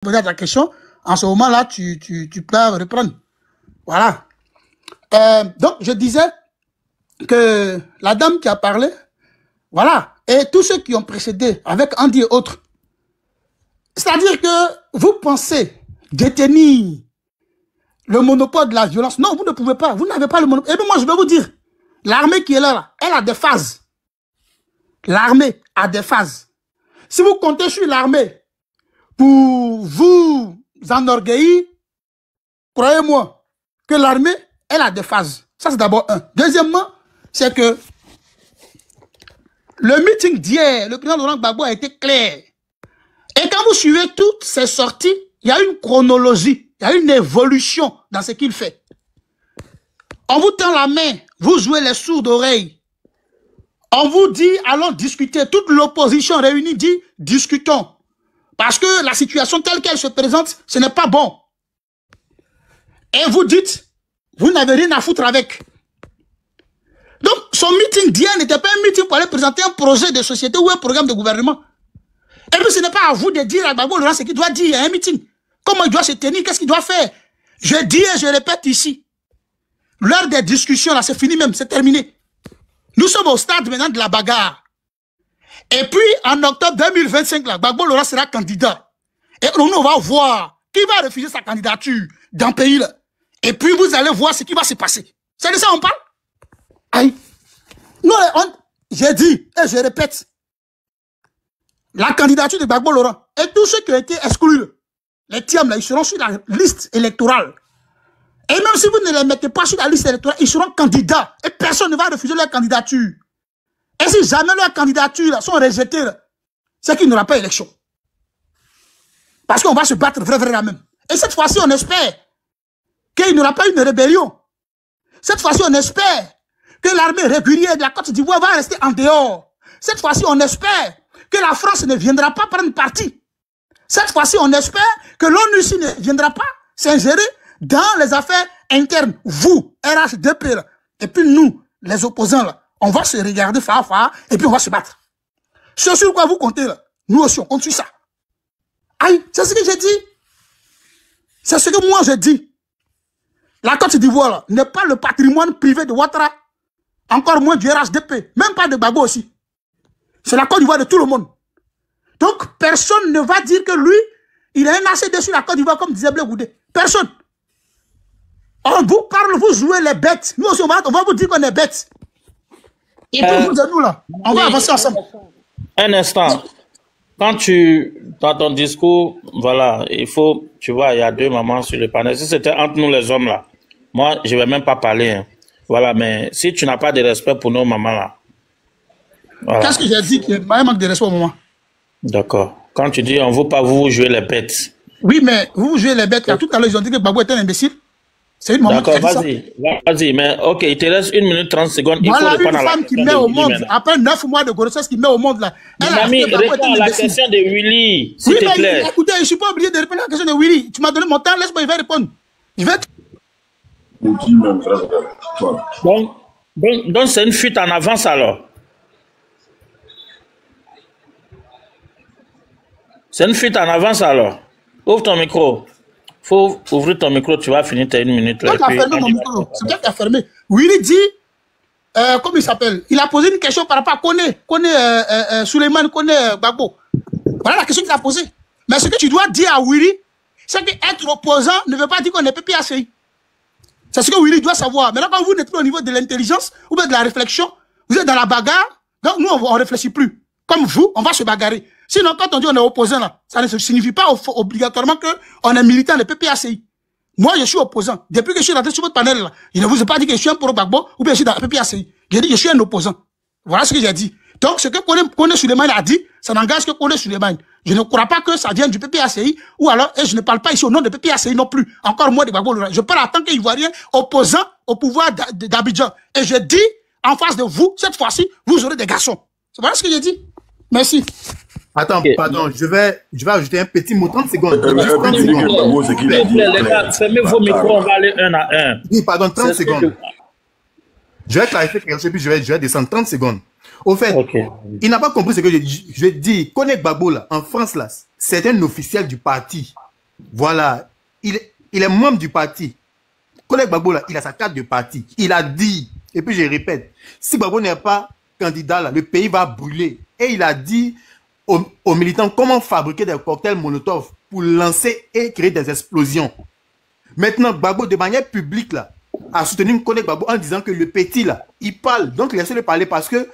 poser ta question, en ce moment-là, tu peux reprendre. Voilà. Donc, je disais que la dame qui a parlé, voilà, et tous ceux qui ont précédé, avec Andy et autres, c'est-à-dire que vous pensez détenir le monopole de la violence. Non, vous ne pouvez pas. Vous n'avez pas le monopole. Et bien moi, je vais vous dire, l'armée qui est là, elle a des phases. L'armée a des phases. Si vous comptez sur l'armée pour vous enorgueillir, croyez-moi que l'armée, elle a des phases. Ça, c'est d'abord un. Deuxièmement, c'est que le meeting d'hier, le président Laurent Gbagbo a été clair. Et quand vous suivez toutes ces sorties, il y a une chronologie, il y a une évolution dans ce qu'il fait. On vous tend la main, vous jouez les sourds d'oreilles. On vous dit, allons discuter. Toute l'opposition réunie dit, discutons. Parce que la situation telle qu'elle se présente, ce n'est pas bon. Et vous dites, vous n'avez rien à foutre avec. Donc, son meeting d'hier n'était pas un meeting pour aller présenter un projet de société ou un programme de gouvernement. Et puis, ce n'est pas à vous de dire à Gbagbo Laurent ce qu'il doit dire à un meeting. Comment il doit se tenir, qu'est-ce qu'il doit faire. Je dis et je répète ici. L'heure des discussions, là, c'est fini même, c'est terminé. Nous sommes au stade maintenant de la bagarre. Et puis, en octobre 2025, là, Gbagbo Laurent sera candidat. Et nous, on va voir qui va refuser sa candidature dans le pays, là. Et puis, vous allez voir ce qui va se passer. C'est de ça qu'on parle? Aïe. Nous, j'ai dit, et je répète, la candidature de Gbagbo Laurent et tous ceux qui ont été exclus, les TIAM, là, ils seront sur la liste électorale. Et même si vous ne les mettez pas sur la liste électorale, ils seront candidats. Et personne ne va refuser leur candidature. Et si jamais leurs candidatures sont rejetées, c'est qu'il n'y aura pas d'élection. Parce qu'on va se battre vraiment même. Et cette fois-ci, on espère qu'il n'y aura pas une rébellion. Cette fois-ci, on espère que l'armée régulière de la Côte d'Ivoire va rester en dehors. Cette fois-ci, on espère que la France ne viendra pas prendre parti. Cette fois-ci, on espère que l'ONU ne viendra pas s'ingérer dans les affaires internes. Vous, RHDP, là, et puis nous, les opposants, là, on va se regarder face à face et puis on va se battre. Ce sur quoi vous comptez, là, nous aussi, on compte sur ça. Aïe, c'est ce que j'ai dit. C'est ce que moi j'ai dit. La Côte d'Ivoire n'est pas le patrimoine privé de Ouattara, encore moins du RHDP, même pas de Gbagbo aussi. C'est la Côte d'Ivoire de tout le monde. Donc, personne ne va dire que lui, il a un ACD sur la Côte d'Ivoire comme disait Blé Goudé. Personne. On vous parle, vous jouez les bêtes. Nous aussi, on va vous dire qu'on est bêtes. Et puis, vous et nous, là, on va avancer ensemble. Un instant. Quand dans ton discours, voilà, il faut, tu vois, il y a deux mamans sur le panel. Si c'était entre nous les hommes, là, moi, je ne vais même pas parler. Hein. Voilà, mais si tu n'as pas de respect pour nos mamans, là. Voilà. Qu'est-ce que j'ai dit qu'il y a un manque de respect au moment? D'accord. Quand tu dis, on ne veut pas vous jouer les bêtes. Oui, mais vous jouez les bêtes, car tout à l'heure, ils ont dit que Gbagbo était un imbécile. C'est une maman qui a dit ça. Vas-y, mais ok, il te reste 1 minute 30 secondes. Voilà une femme qui met au monde, après 9 mois de grossesse, qui met au monde là. Mamie, réponds à la question de Willy, s'il te plaît. Écoutez, je ne suis pas obligé de répondre à la question de Willy. Tu m'as donné mon temps, laisse-moi, je vais répondre. Je vais... Donc c'est une fuite en avance alors. C'est une fuite en avance alors. Ouvre ton micro. Faut ouvrir ton micro, tu vas finir tes 1 minute. Toi, tu as fermé mon micro. C'est toi qui as fermé. Willy dit, comment il s'appelle? Il a posé une question par rapport à Kone Suleiman, Kone Gbagbo. Voilà la question qu'il a posée. Mais ce que tu dois dire à Willy, c'est qu'être opposant ne veut pas dire qu'on est PPACI. C'est ce que Willy doit savoir. Maintenant, quand vous n'êtes plus au niveau de l'intelligence ou bien de la réflexion, vous êtes dans la bagarre, donc nous, on ne réfléchit plus. Comme vous, on va se bagarrer. Sinon, quand on dit on est opposant, là, ça ne signifie pas obligatoirement qu'on est militant de PPACI. Moi, je suis opposant. Depuis que je suis rentré sur votre panel, là, je ne vous ai pas dit que je suis un pro-Gbagbo ou bien je suis dans la PPACI. J'ai dit que je suis un opposant. Voilà ce que j'ai dit. Donc, ce que Kone Suleiman a dit, ça n'engage que Kone Suleiman. Je ne crois pas que ça vienne du PPACI, ou alors, et je ne parle pas ici au nom de PPACI non plus. Encore moins de Gbagbo. Je parle en tant qu'Ivoirien opposant au pouvoir d'Abidjan. Et je dis, en face de vous, cette fois-ci, vous aurez des garçons. Voilà ce que j'ai dit. Merci. Attends, okay. Pardon, je vais ajouter un petit mot, 30 secondes. Les gars, fermez vos micros, on va aller un à un. Oui, pardon, 30 secondes. Je vais clarifier quelque chose, puis je vais descendre 30 secondes. Au fait, il n'a pas compris ce que je dis. Kone Gbagbo, là, en France, là, c'est un officiel du parti. Voilà. Il est membre du parti. Collègue Gbagbo, là, il a sa carte de parti. Il a dit, et puis je répète, si Gbagbo n'est pas candidat, là, le pays va brûler. Et il a dit aux militants comment fabriquer des cocktails Molotov pour lancer et créer des explosions. Maintenant, Gbagbo, de manière publique, là, a soutenu un collègue Gbagbo en disant que le petit, là, il parle. Donc, laissez-le parler parce que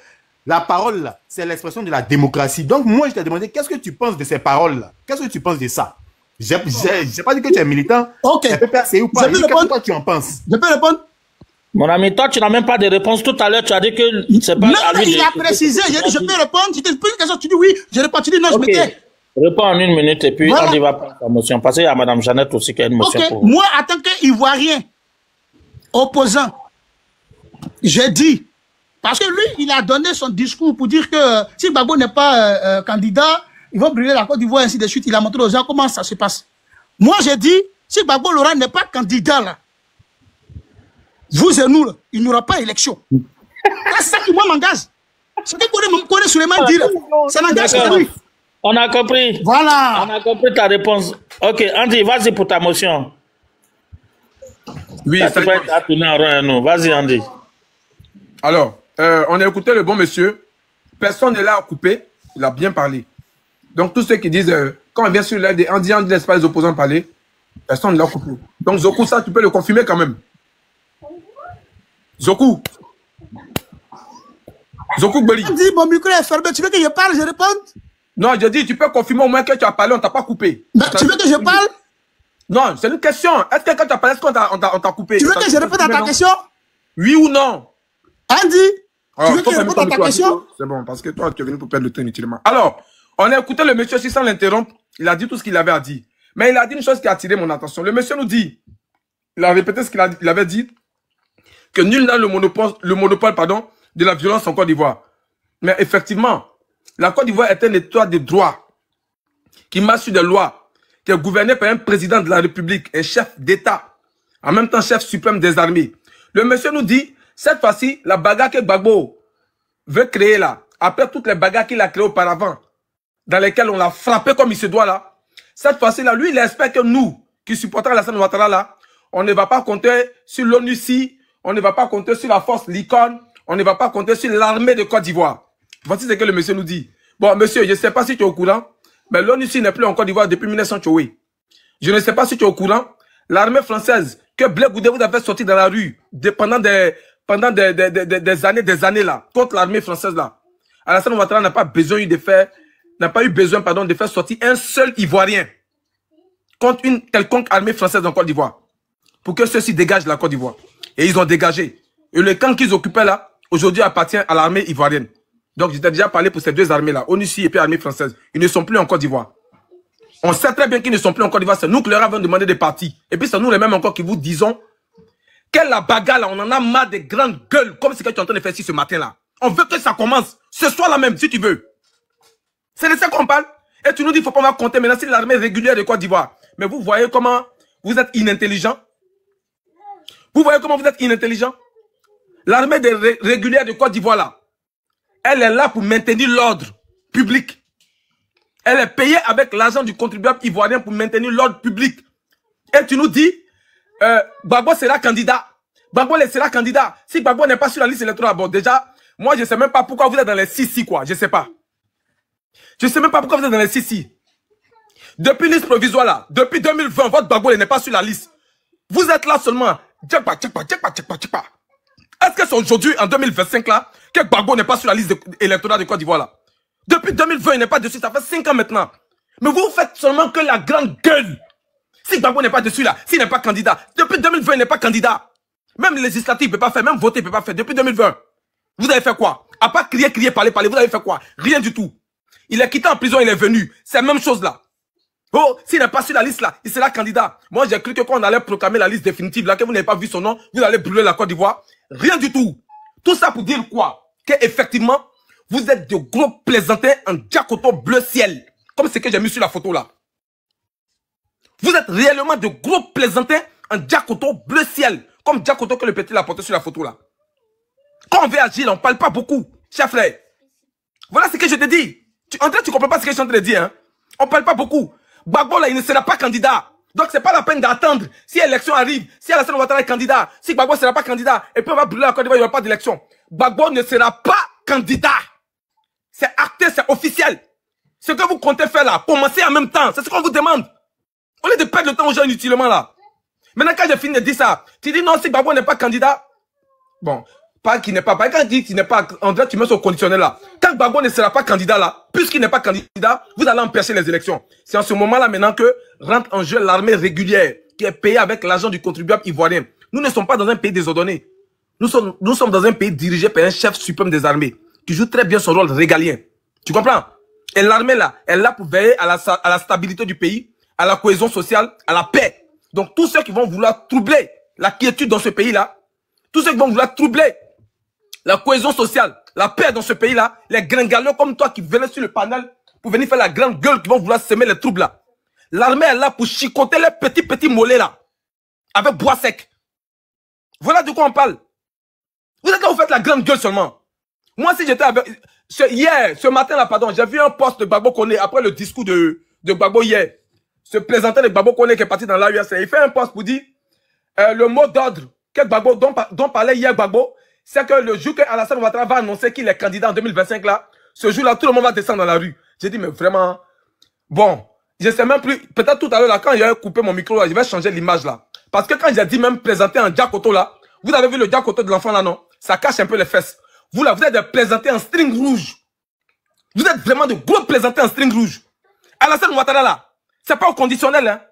la parole, là, c'est l'expression de la démocratie. Donc, moi, je t'ai demandé, qu'est-ce que tu penses de ces paroles-là? Qu'est-ce que tu penses de ça? J'ai pas dit que tu es militant. Ok. C'est ou pas? Qu'est-ce que toi, tu en penses? Je peux répondre? Mon ami, toi, tu n'as même pas de réponse. Tout à l'heure, tu as dit que c'est pas... Non, il a précisé. J'ai dit, je peux répondre. Tu te poses une question, tu dis oui. Je réponds, tu dis non, je me tais. Réponds en 1 minute et puis Voilà. on y va prendre sa motion. Parce qu'il y a Mme Jeannette aussi qui a une motion pour vous. Moi, en tant qu'Ivoirien, opposant, j'ai dit, parce que lui, il a donné son discours pour dire que si Gbagbo n'est pas candidat, ils vont brûler la Côte d'Ivoire, ainsi de suite. Il a montré aux gens comment ça se passe. Moi, j'ai dit, si Gbagbo Laurent n'est pas candidat, là, vous et nous, là, il n'y aura pas élection. C'est ça qui, moi, m'engage. C'est ce que Kone Suleiman dit, là. Ça n'engage que lui. On a compris. Voilà. On a compris ta réponse. Ok, Andy, vas-y pour ta motion. Oui, tu vas être tourner en rond, nous. Vas-y, Andy. Alors, on a écouté le bon monsieur. Personne ne l'a coupé. Il a bien parlé. Donc, tous ceux qui disent, quand on vient sur l'aide, Andy ne laisse pas les opposants parler, personne ne l'a coupé. Donc, Zoku, ça, tu peux le confirmer quand même. Zoku. Zoku Gbeli. Andy, mon micro est fermé. Tu veux que je parle, je réponde? Non, je dis, tu peux confirmer au moins que tu as parlé, on t'a pas coupé. Ben, tu veux que je parle? Non, c'est une question. Est-ce que quand tu as parlé, est-ce qu'on t'a coupé? Tu veux que je réponde à ta question? Oui ou non? Andy, tu veux que je réponde à ta question? C'est bon, parce que toi, tu es venu pour perdre le temps inutilement. Alors, on a écouté le monsieur aussi sans l'interrompre. Il a dit tout ce qu'il avait à dire. Mais il a dit une chose qui a attiré mon attention. Le monsieur nous dit, il a répété ce qu'il avait dit, que nul n'a le monopole, pardon, de la violence en Côte d'Ivoire. Mais effectivement, la Côte d'Ivoire est un état de droit qui marche sur des lois, qui est gouverné par un président de la République, un chef d'État, en même temps chef suprême des armées. Le monsieur nous dit, cette fois-ci, la bagarre que Gbagbo veut créer là, après toutes les bagarres qu'il a créées auparavant, dans lesquelles on l'a frappé comme il se doit là, cette fois-ci là, lui, il espère que nous, qui supportons Alassane Ouattara là, on ne va pas compter sur l'ONUCI, on ne va pas compter sur la force Likon, on ne va pas compter sur l'armée de Côte d'Ivoire. Voici ce que le monsieur nous dit. Bon, monsieur, je ne sais pas si tu es au courant, mais l'ONUCI n'est plus en Côte d'Ivoire depuis 1900. Je ne sais pas si tu es au courant, l'armée française que Blé Goudé vous avez sorti dans la rue pendant des années là, contre l'armée française là. Alassane Ouattara n'a pas eu besoin de faire sortir un seul Ivoirien contre une quelconque armée française en Côte d'Ivoire pour que ceux-ci dégagent la Côte d'Ivoire. Et ils ont dégagé. Et le camp qu'ils occupaient là, aujourd'hui appartient à l'armée ivoirienne. Donc, je t'ai déjà parlé pour ces deux armées-là, ONUCI et puis l'armée française. Ils ne sont plus en Côte d'Ivoire. On sait très bien qu'ils ne sont plus en Côte d'Ivoire. C'est nous qui leur avons demandé des partis. Et puis, c'est nous les mêmes encore qui vous disons quelle la bagarre là, on en a marre des grandes gueules, comme ce que tu es en train de faire ici ce matin-là. On veut que ça commence ce soir-là même, si tu veux. C'est de ça qu'on parle. Et tu nous dis, il ne faut pas compter maintenant, c'est l'armée régulière de Côte d'Ivoire. Mais vous voyez comment vous êtes inintelligent. Vous voyez comment vous êtes inintelligent. L'armée régulière de Côte d'Ivoire là, elle est là pour maintenir l'ordre public. Elle est payée avec l'argent du contribuable ivoirien pour maintenir l'ordre public. Et tu nous dis, Gbagbo sera candidat. Gbagbo sera candidat. Si Gbagbo n'est pas sur la liste électorale, bon déjà, moi je ne sais même pas pourquoi vous êtes dans les 6 quoi. Je ne sais pas. Je ne sais même pas pourquoi vous êtes dans les 6. Depuis liste provisoire là, depuis 2020, votre Gbagbo n'est pas sur la liste. Vous êtes là seulement. Est-ce que c'est aujourd'hui, en 2025 là, que Gbagbo n'est pas sur la liste électorale de Côte d'Ivoire là? Depuis 2020, il n'est pas dessus, ça fait 5 ans maintenant. Mais vous faites seulement que la grande gueule. Si Gbagbo n'est pas dessus là, s'il n'est pas candidat, depuis 2020, il n'est pas candidat. Même législatif, il ne peut pas faire, même voter, il ne peut pas faire. Depuis 2020, vous avez fait quoi? À part crier, parler, vous avez fait quoi? Rien du tout. Il est quitté en prison, il est venu. C'est la même chose là. Oh, s'il n'est pas sur la liste là, il sera candidat. Moi, j'ai cru que quand on allait proclamer la liste définitive là, que vous n'avez pas vu son nom, vous allez brûler la Côte d'Ivoire. Rien du tout. Tout ça pour dire quoi? Qu'effectivement, vous êtes de gros plaisantins en diacoto bleu ciel. Comme ce que j'ai mis sur la photo là. Vous êtes réellement de gros plaisantins en diacoto bleu ciel. Comme diacoto que le petit l'a porté sur la photo là. Quand on veut agir, on ne parle pas beaucoup. Cher frère. Voilà ce que je te dis. En fait, tu ne comprends pas ce que je suis en train de dire. Hein? On ne parle pas beaucoup. Gbagbo là, il ne sera pas candidat. Donc, c'est pas la peine d'attendre. Si l'élection arrive, si Alassane Ouattara est candidat, si Gbagbo ne sera pas candidat, et puis on va brûler la Côte d'Ivoire, il n'y aura pas d'élection. Gbagbo ne sera pas candidat. C'est acté, c'est officiel. Ce que vous comptez faire là, commencez en même temps. C'est ce qu'on vous demande. Au lieu de perdre le temps aux gens inutilement là. Maintenant, quand j'ai fini de dire ça, tu dis non, si Gbagbo n'est pas candidat. Bon, pas qu'il n'est pas. Quand tu dis qu'il n'est pas, en vrai, tu mets sur conditionnel là. Quand Gbagbo ne sera pas candidat là, puisqu'il n'est pas candidat, vous allez empêcher les élections. C'est en ce moment-là maintenant que rentre en jeu l'armée régulière, qui est payée avec l'argent du contribuable ivoirien. Nous ne sommes pas dans un pays désordonné. Nous sommes dans un pays dirigé par un chef suprême des armées, qui joue très bien son rôle régalien. Tu comprends? Et l'armée là, elle est là pour veiller à la stabilité du pays, à la cohésion sociale, à la paix. Donc tous ceux qui vont vouloir troubler la quiétude dans ce pays-là, tous ceux qui vont vouloir troubler la cohésion sociale, la paix dans ce pays-là, les gringaleux comme toi qui venaient sur le panel pour venir faire la grande gueule qui vont vouloir semer les troubles là. L'armée est là pour chicoter les petits mollets là, avec bois sec. Voilà de quoi on parle. Vous êtes là, vous faites la grande gueule seulement. Moi, si j'étais avec... ce matin là, pardon, j'ai vu un post de Gbagbo Koné après le discours de Gbagbo hier. Ce présentant de Gbagbo Koné qui est parti dans l'AUSA, il fait un post pour dire le mot d'ordre que Gbagbo, dont parlait hier Gbagbo, c'est que le jour que Alassane Ouattara va annoncer qu'il est candidat en 2025 là, ce jour-là, tout le monde va descendre dans la rue. J'ai dit, mais vraiment, bon, je sais même plus, peut-être tout à l'heure là, quand j'ai coupé mon micro là, je vais changer l'image là. Parce que quand j'ai dit même présenter un Diakoto là, vous avez vu le Diakoto de l'enfant là, non? Ça cache un peu les fesses. Vous là, vous êtes des plaisantés en string rouge. Vous êtes vraiment de gros plaisantés en string rouge. Alassane Ouattara là, c'est pas au conditionnel, hein.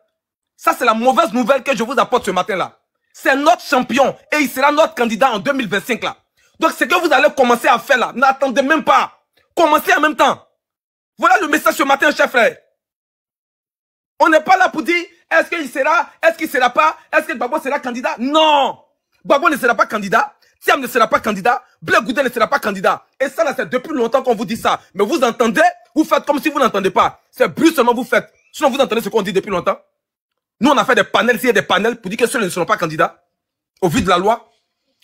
Ça, c'est la mauvaise nouvelle que je vous apporte ce matin là. C'est notre champion et il sera notre candidat en 2025 là. Donc, ce que vous allez commencer à faire là, n'attendez même pas. Commencez en même temps. Voilà le message ce matin, chef frère. On n'est pas là pour dire, est-ce qu'il sera, est-ce qu'il sera pas, est-ce que Gbagbo sera candidat? Non. Gbagbo ne sera pas candidat. Thiam ne sera pas candidat, Blé Goudé ne sera pas candidat. Et ça, là, c'est depuis longtemps qu'on vous dit ça. Mais vous entendez, vous faites comme si vous n'entendez pas. C'est brut seulement vous faites. Sinon, vous entendez ce qu'on dit depuis longtemps. Nous, on a fait des panels, s'il y a des panels pour dire que ceux ne seront pas candidats. Au vu de la loi,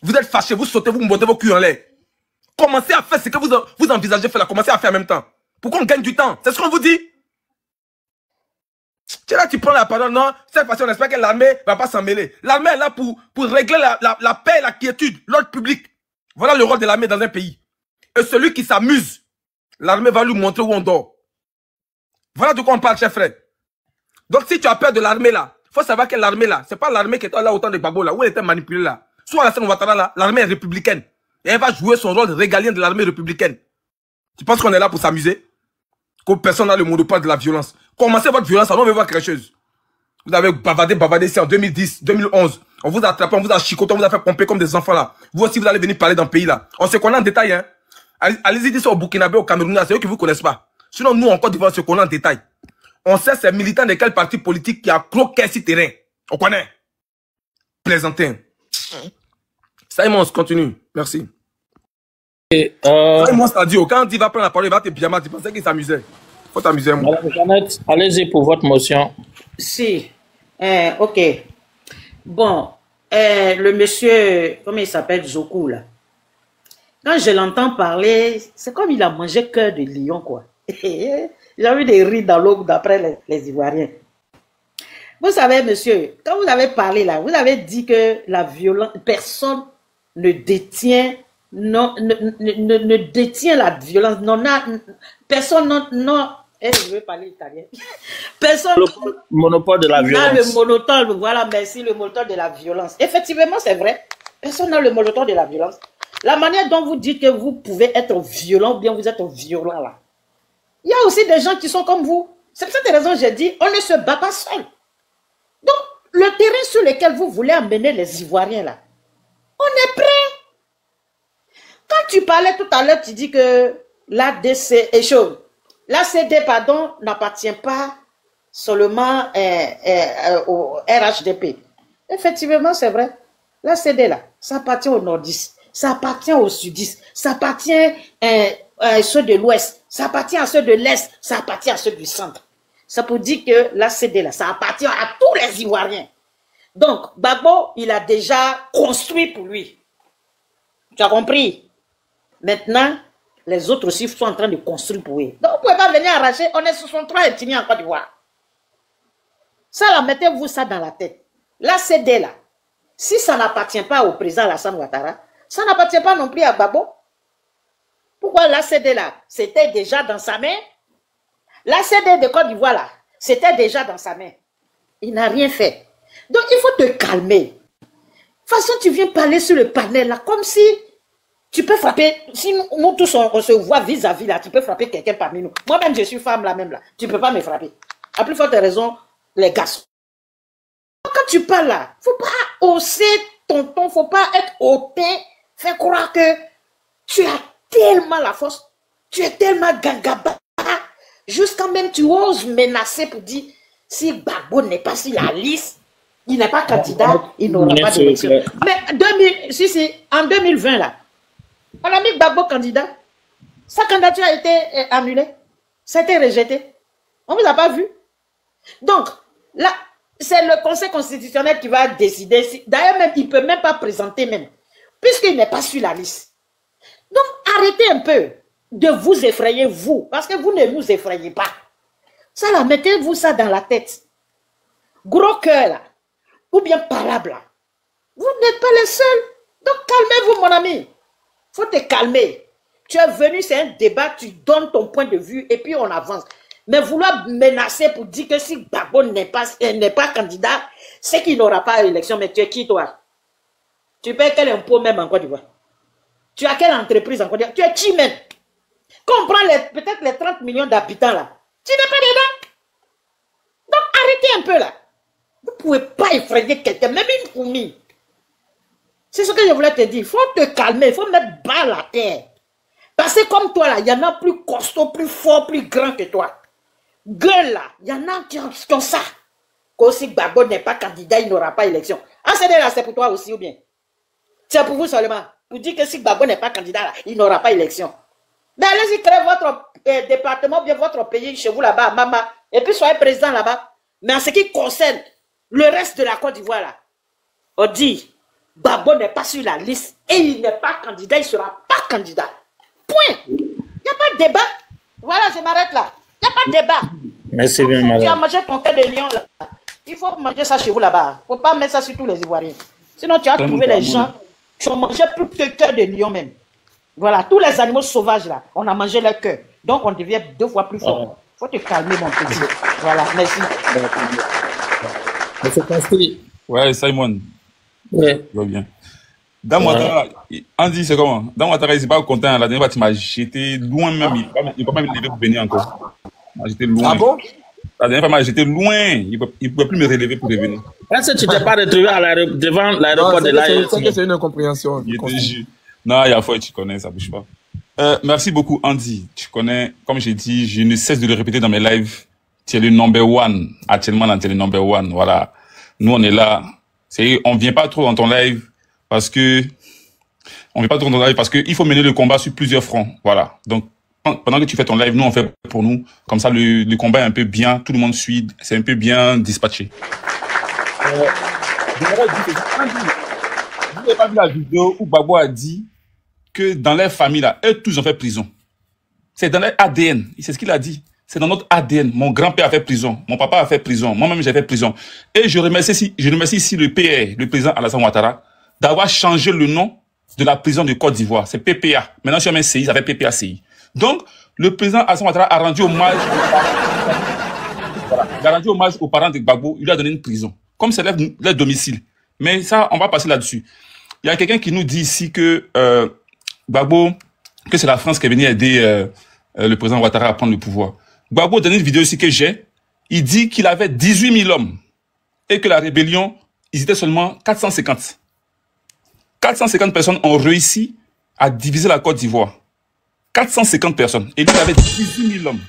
vous êtes fâchés, vous sautez, vous montez vos culs en l'air. Commencez à faire ce que vous envisagez de faire là. Commencez à faire en même temps. Pour qu'on gagne du temps. C'est ce qu'on vous dit. Tu es là, tu prends la parole. Non, cette fois-ci, on espère que l'armée ne va pas s'en mêler. L'armée est là pour régler la paix et la quiétude, l'ordre public. Voilà le rôle de l'armée dans un pays. Et celui qui s'amuse, l'armée va lui montrer où on dort. Voilà de quoi on parle, chef frère. Donc, si tu as peur de l'armée là, il faut savoir que l'armée là, c'est pas l'armée qui était là au temps de Gbagbo là, où elle était manipulée là. Soit Alassane Ouattara là, l'armée est républicaine. Et elle va jouer son rôle régalien de l'armée républicaine. Tu penses qu'on est là pour s'amuser? Que personne n'a le monopole de la violence. Commencez votre violence, on veut voir quelque chose. Vous avez bavardé ici en 2010, 2011. On vous a attrapé, on vous a chicoté, on vous a fait pomper comme des enfants là. Vous aussi, vous allez venir parler dans le pays là. On se connaît en détail, hein. Allez-y dire ça au Burkinabé, au Cameroun, c'est eux qui vous connaissent pas. Sinon, nous, en Côte d'Ivoire, on se connaît en détail. On sait ces militants de quel parti politique qui a croqué ce terrain. On connaît. Plaisantin. Ça y est, on se continue. Merci. Et, moi, ça dit, quand il va prendre la parole, il va te bien tu pensais qu'il s'amusait. Faut t'amuser, moi. Madame Jeannette, allez-y pour votre motion. Si. Ok. Bon, le monsieur, comment il s'appelle, Zokou, là. Quand je l'entends parler, c'est comme il a mangé cœur de lion, quoi. Il a eu des rires dans l'eau d'après les Ivoiriens. Vous savez, monsieur, quand vous avez parlé là, vous avez dit que la violence, personne ne détient, ne détient la violence. Personne je veux parler italien. Personne. Le monopole de la violence. Le monopole, voilà, merci, le monopole de la violence. Effectivement, c'est vrai. Personne n'a le monopole de la violence. La manière dont vous dites que vous pouvez être violent, ou bien vous êtes violent là. Il y a aussi des gens qui sont comme vous. C'est pour cette raison que j'ai dit, on ne se bat pas seul. Donc, le terrain sur lequel vous voulez amener les Ivoiriens là, on est prêt. Quand tu parlais tout à l'heure, tu dis que l'ADC est chaud. L'ACD, pardon, n'appartient pas seulement au RHDP. Effectivement, c'est vrai. L'ACD là, ça appartient au nordiste, ça appartient au sudiste, ça appartient à ceux de l'ouest, ça appartient à ceux de l'est, ça appartient à ceux du centre. Ça peut dire que l'ACD là, ça appartient à tous les Ivoiriens. Donc, Gbagbo, il a déjà construit pour lui. Tu as compris? Maintenant, les autres aussi sont en train de construire pour eux. Donc, vous ne pouvez pas venir arracher. On est 63 ethnies en Côte d'Ivoire. Ça, là, mettez-vous ça dans la tête. La CD, là, si ça n'appartient pas au président Alassane Ouattara, ça n'appartient pas non plus à Gbagbo. Pourquoi la CD, là, c'était déjà dans sa main? La CD de Côte d'Ivoire, là, c'était déjà dans sa main. Il n'a rien fait. Donc, il faut te calmer. De toute façon, tu viens parler sur le panel, là, comme si tu peux frapper. Si nous tous, on se voit vis-à-vis, là, tu peux frapper quelqu'un parmi nous. Moi-même, je suis femme, là, même, là. Tu ne peux pas me frapper. À plus forte raison, les garçons. Quand tu parles, là, il ne faut pas hausser ton ton, il ne faut pas être hautain, faire croire que tu as tellement la force, tu es tellement gangaba, jusqu'à même tu oses menacer pour dire si Gbagbo n'est pas sur la liste, il n'est pas candidat, il n'aura pas d'élection. Mais en 2020, là, on a mis Gbagbo candidat. Sa candidature a été annulée. Ça a été rejeté. On ne vous a pas vu. Donc, là, c'est le Conseil constitutionnel qui va décider. D'ailleurs, même, il ne peut même pas présenter, même, puisqu'il n'est pas sur la liste. Donc, arrêtez un peu de vous effrayer, vous, parce que vous ne nous effrayez pas. Ça, là, mettez-vous ça dans la tête. Gros cœur, là, ou bien palabre, là. Vous n'êtes pas les seuls. Donc, calmez-vous, mon ami. Il faut te calmer. Tu es venu, c'est un débat, tu donnes ton point de vue et puis on avance. Mais vouloir menacer pour dire que si Gbagbo n'est pas candidat, c'est qu'il n'aura pas d'élection. Mais tu es qui, toi? Tu payes quel impôt même en Côte d'Ivoire? Tu as quelle entreprise en Côte d'Ivoire? Tu es qui même? Quand on prend peut-être les 30 millions d'habitants là, tu n'es pas dedans. Donc arrêtez un peu là. Vous ne pouvez pas effrayer quelqu'un, même une fourmi. C'est ce que je voulais te dire. Il faut te calmer, il faut mettre bas la terre. Parce que comme toi là, il y en a plus costauds, plus forts, plus grands que toi. Gueule là, il y en a qui ont ça. Qu'aussi Gbagbo n'est pas candidat, il n'aura pas élection. Ah, c'est là, c'est pour toi aussi ou bien? C'est pour vous seulement. Pour dire que si Gbagbo n'est pas candidat là, il n'aura pas élection. Mais allez-y, créez votre département, bien votre pays chez vous là-bas, maman, et puis soyez président là-bas. Mais en ce qui concerne le reste de la Côte d'Ivoire là, on dit, Gbagbo n'est pas sur la liste et il n'est pas candidat, il ne sera pas candidat. Point. Il n'y a pas de débat. Voilà, je m'arrête là. Il n'y a pas de débat. Merci bien, madame. Tu as mangé ton cœur de lion là. Il faut manger ça chez vous là-bas. Il ne faut pas mettre ça sur tous les Ivoiriens. Sinon, tu as trouvé les gens qui ont mangé plus que cœur de lion même. Voilà, tous les animaux sauvages là, on a mangé leur cœur. Donc, on devient 2 fois plus fort. Il faut te calmer, mon petit. Voilà, merci. Monsieur Castille. Ouais, Simon. Ouais. Va bien. Dans Ouattara, Andy, c'est comment? Dans Ouattara, il n'est pas content. La dernière fois, tu m'as jeté loin même. Il ne peut pas me lever pour venir encore. J'étais loin. Ah bon? La dernière fois, j'étais loin. Il ne pouvait plus me relever pour revenir. Est-ce que tu t'es pas retrouvé devant l'aéroport de l'AE? C'est que c'est une incompréhension. Non, il y a fois, tu connais, ça bouge pas. Merci beaucoup, Andy. Tu connais, comme j'ai dit, je ne cesse de le répéter dans mes lives. Tu es le number one. Actuellement, tu es le number one. Voilà. Nous, on est là. On vient pas trop dans ton live parce que il faut mener le combat sur plusieurs fronts. Voilà. Donc, pendant que tu fais ton live, nous, on fait pour nous. Comme ça, le combat est un peu bien. Tout le monde suit. C'est un peu bien dispatché. Vous n'avez pas vu la vidéo où Gbagbo a dit que dans leur famille, là, eux tous ont fait prison. C'est dans leur ADN. C'est ce qu'il a dit. C'est dans notre ADN. Mon grand-père a fait prison. Mon papa a fait prison. Moi-même, j'ai fait prison. Et je remercie ici le PR, le président Alassane Ouattara, d'avoir changé le nom de la prison de Côte d'Ivoire. C'est PPA. Maintenant, sur un CI, ça fait PPA-CI. Donc, le président Alassane Ouattara a rendu hommage aux parents de Gbagbo. Il lui a donné une prison. Comme c'est leur domicile. Mais ça, on va passer là-dessus. Il y a quelqu'un qui nous dit ici que Gbagbo, que c'est la France qui est venue aider le président Ouattara à prendre le pouvoir. Gbagbo, dans une vidéo ici que j'ai, il dit qu'il avait 18 000 hommes et que la rébellion, ils étaient seulement 450. 450 personnes ont réussi à diviser la Côte d'Ivoire. 450 personnes. Et lui, il avait 18 000 hommes.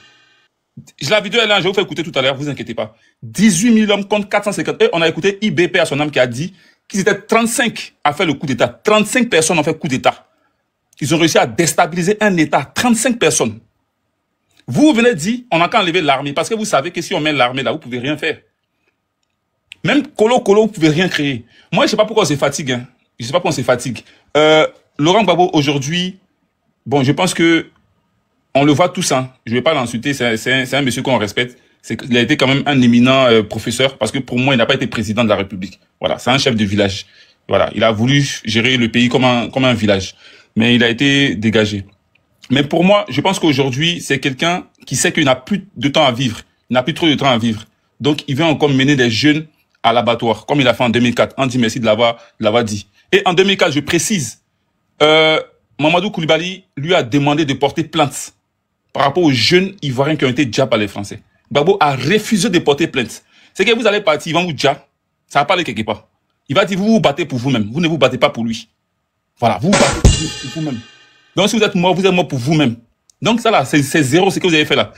La vidéo est là, je vais vous faire écouter tout à l'heure, vous inquiétez pas. 18 000 hommes contre 450. Et on a écouté IBP à son âme qui a dit qu'ils étaient 35 à faire le coup d'État. 35 personnes ont fait coup d'État. Ils ont réussi à déstabiliser un État. 35 personnes. Vous venez de dire, on n'a qu'à enlever l'armée. Parce que vous savez que si on met l'armée là, vous ne pouvez rien faire. Même Colo, vous ne pouvez rien créer. Moi, je ne sais pas pourquoi on se fatigue. Hein. Je ne sais pas pourquoi on se fatigue. Laurent Gbagbo, aujourd'hui, bon, je pense que on le voit tous. Hein. Je ne vais pas l'insulter. C'est un monsieur qu'on respecte. Il a été quand même un éminent professeur, parce que pour moi, il n'a pas été président de la République. Voilà, c'est un chef de village. Voilà, il a voulu gérer le pays comme un village, mais il a été dégagé. Mais pour moi, je pense qu'aujourd'hui, c'est quelqu'un qui sait qu'il n'a plus de temps à vivre. Il n'a plus trop de temps à vivre. Donc, il veut encore mener des jeunes à l'abattoir, comme il a fait en 2004. On dit merci de l'avoir dit. Et en 2004, je précise, Mamadou Koulibaly lui a demandé de porter plainte par rapport aux jeunes Ivoiriens qui ont été déjà par les Français. Gbagbo a refusé de porter plainte. C'est que vous allez partir, ils vont vous déjà, ça va pas aller quelque part. Il va dire, vous vous battez pour vous-même. Vous ne vous battez pas pour lui. Voilà, vous vous battez pour vous-même. Donc, si vous êtes mort pour vous-même. Donc, ça là, c'est zéro ce que vous avez fait là.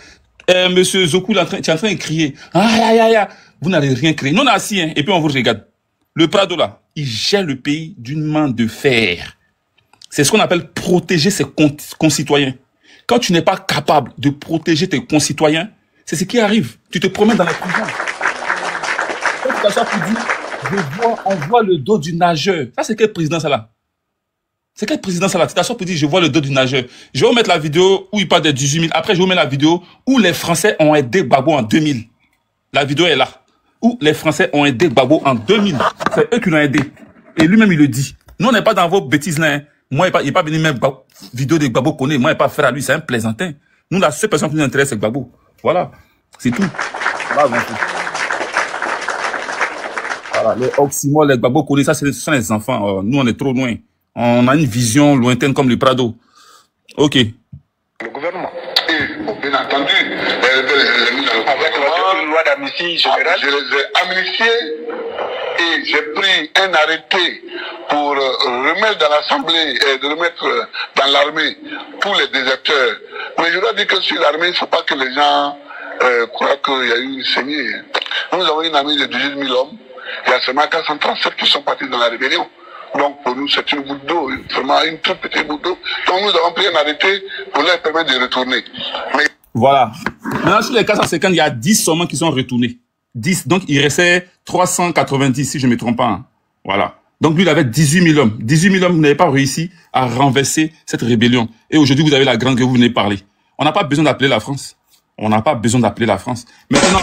Monsieur Zokou, tu es en train de crier. Ah, vous n'allez rien créer. Nous, on est assis, hein, et puis on vous regarde. Le Prado là, il gère le pays d'une main de fer. C'est ce qu'on appelle protéger ses concitoyens. Quand tu n'es pas capable de protéger tes concitoyens, c'est ce qui arrive. Tu te promènes dans la prison. Quand tu t'assois, tu dis, on voit le dos du nageur. Ça, c'est quel président ça là? C'est quel président ça là? Tu t'assois pour dire, je vois le dos du nageur. Je vais vous mettre la vidéo où il parle des 18 000. Après, je vais vous mettre la vidéo où les Français ont aidé Gbagbo en 2000. La vidéo est là. Où les Français ont aidé Gbagbo en 2000. C'est eux qui l'ont aidé. Et lui-même, il le dit. Nous, on n'est pas dans vos bêtises là. Hein. Moi, il n'est pas venu même vidéo de Gbagbo connaît. Moi, il n'est pas frère à lui. C'est un plaisantin. Nous, la seule personne qui nous intéresse, c'est Gbagbo. Voilà. C'est tout. Voilà, voilà, les oxymores, les Gbagbo connaît, ça, ce sont les enfants. Nous, on est trop loin. On a une vision lointaine comme le Prado. Ok. Le gouvernement. Et, bon, bien entendu, avec la loi d'amnistie générale, je les ai amnistiés et j'ai pris un arrêté pour remettre dans l'Assemblée et de remettre dans l'armée tous les déserteurs. Mais je dois dire que sur l'armée, il ne faut pas que les gens croient qu'il y a eu une saignée. Nous avons une armée de 18 000 hommes. Il y a seulement 437 qui sont partis dans la rébellion. Donc pour nous, c'est une goutte d'eau, vraiment une toute petite goutte d'eau. Donc nous avons pris un arrêté pour leur permettre de retourner. Mais... Voilà. Maintenant, sur les 450, il y a 10 seulement qui sont retournés. 10. Donc il restait 390, si je ne me trompe pas. Hein. Voilà. Donc lui, il avait 18 000 hommes. 18 000 hommes, vous n'avez pas réussi à renverser cette rébellion. Et aujourd'hui, vous avez la grande que vous venez de parler. On n'a pas besoin d'appeler la France. On n'a pas besoin d'appeler la France. Maintenant,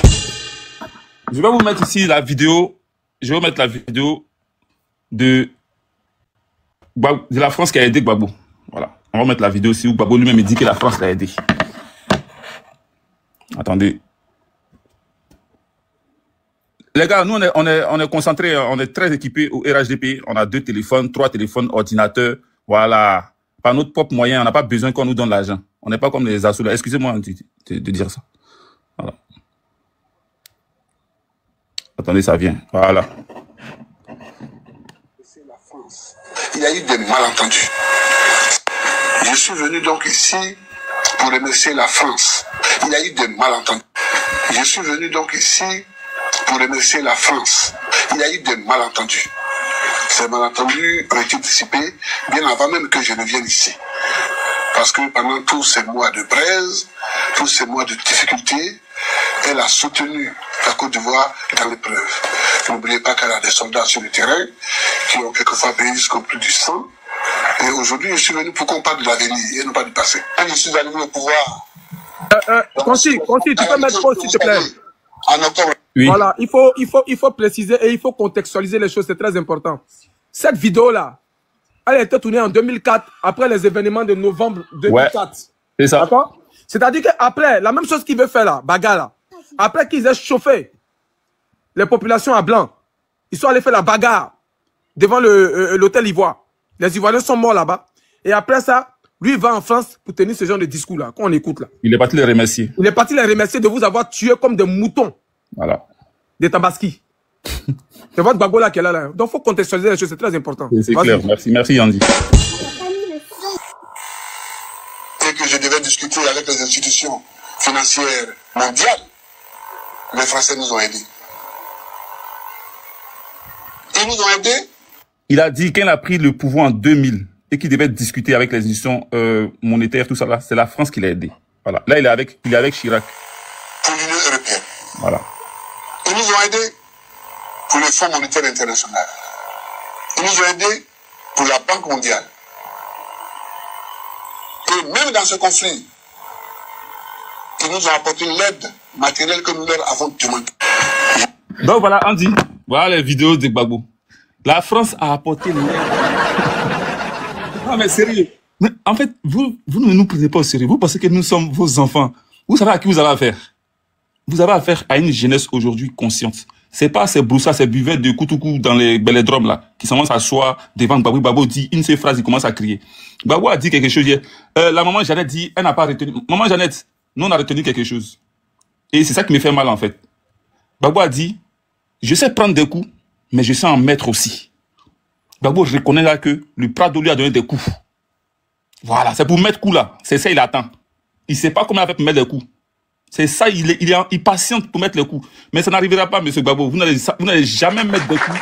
je vais vous mettre ici la vidéo. Je vais vous mettre la vidéo de la France qui a aidé Gbagbo. Voilà. On va mettre la vidéo aussi où Gbagbo lui-même dit que la France l'a aidé. Attendez. Les gars, nous, on est concentrés, on est très équipés au RHDP. On a 2 téléphones, 3 téléphones, ordinateurs. Voilà. Par notre propre moyen, on n'a pas besoin qu'on nous donne l'argent. On n'est pas comme les assos. Excusez-moi de dire ça. Voilà. Attendez, ça vient. Voilà. Il y a eu des malentendus. Je suis venu donc ici pour remercier la France. Il y a eu des malentendus. Je suis venu donc ici pour remercier la France. Il y a eu des malentendus. Ces malentendus ont été dissipés bien avant même que je ne vienne ici. Parce que pendant tous ces mois de braise, tous ces mois de difficultés, elle a soutenu la Côte d'Ivoire dans l'épreuve. N'oubliez pas qu'elle a des soldats sur le terrain qui ont quelquefois payé jusqu'au plus du sang. Et aujourd'hui, je suis venu pour qu'on parle de l'avenir et non pas du passé. Quand je suis arrivé au pouvoir... Conchi, tu peux mettre pause, s'il te plaît. En octobre. Oui. Voilà, il faut préciser et il faut contextualiser les choses, c'est très important. Cette vidéo-là, elle a été tournée en 2004, après les événements de novembre 2004. Ouais, c'est ça. D'accord? C'est-à-dire qu'après, la même chose qu'il veut faire là, bagarre là, après qu'ils aient chauffé les populations à blanc, ils sont allés faire la bagarre devant l'hôtel Ivoire. Les Ivoiriens sont morts là-bas. Et après ça, lui, il va en France pour tenir ce genre de discours-là, qu'on écoute là. Il est parti les remercier. Il est parti les remercier de vous avoir tué comme des moutons. Voilà. Des tabaski. C'est votre Gbagbo là qui est là. Donc, il faut contextualiser les choses, c'est très important. C'est clair. Merci Yandy. Et que je devais discuter avec les institutions financières mondiales, les Français nous ont aidés. Ils nous ont aidés. Il a dit qu'il a pris le pouvoir en 2000 et qu'il devait discuter avec les institutions monétaires, tout ça là. C'est la France qui l'a aidé. Voilà. Là, il est avec Chirac. Pour l'Union européenne. Voilà. Ils nous ont aidés pour le Fonds monétaire international. Ils nous ont aidés pour la Banque mondiale. Et même dans ce conflit, ils nous ont apporté l'aide matériel que nous leur avons demandé. Donc voilà, Andy, voilà les vidéos de Gbagbo. La France a apporté l'aide. Non mais sérieux. Mais en fait, vous ne nous prenez pas au sérieux. Vous pensez que nous sommes vos enfants. Vous savez à qui vous avez affaire. Vous avez affaire à une jeunesse aujourd'hui consciente. C'est pas ces broussards, ces buvettes de Koutoukou dans les bélodromes là, qui commencent à s'asseoir devant Gbagbo. Gbagbo dit une seule phrase, il commence à crier. Gbagbo a dit quelque chose hier. La maman Jeannette dit, elle n'a pas retenu. Maman Jeannette, nous on a retenu quelque chose. Et c'est ça qui me fait mal en fait. Gbagbo a dit, je sais prendre des coups, mais je sais en mettre aussi. Gbagbo reconnaît là que le Prado lui a donné des coups. Voilà, c'est pour mettre coup là. C'est ça, il attend. Il sait pas comment il a fait pour mettre des coups. C'est ça, il patiente pour mettre les coups. Mais ça n'arrivera pas, monsieur Gbagbo. Vous n'allez jamais mettre des coups.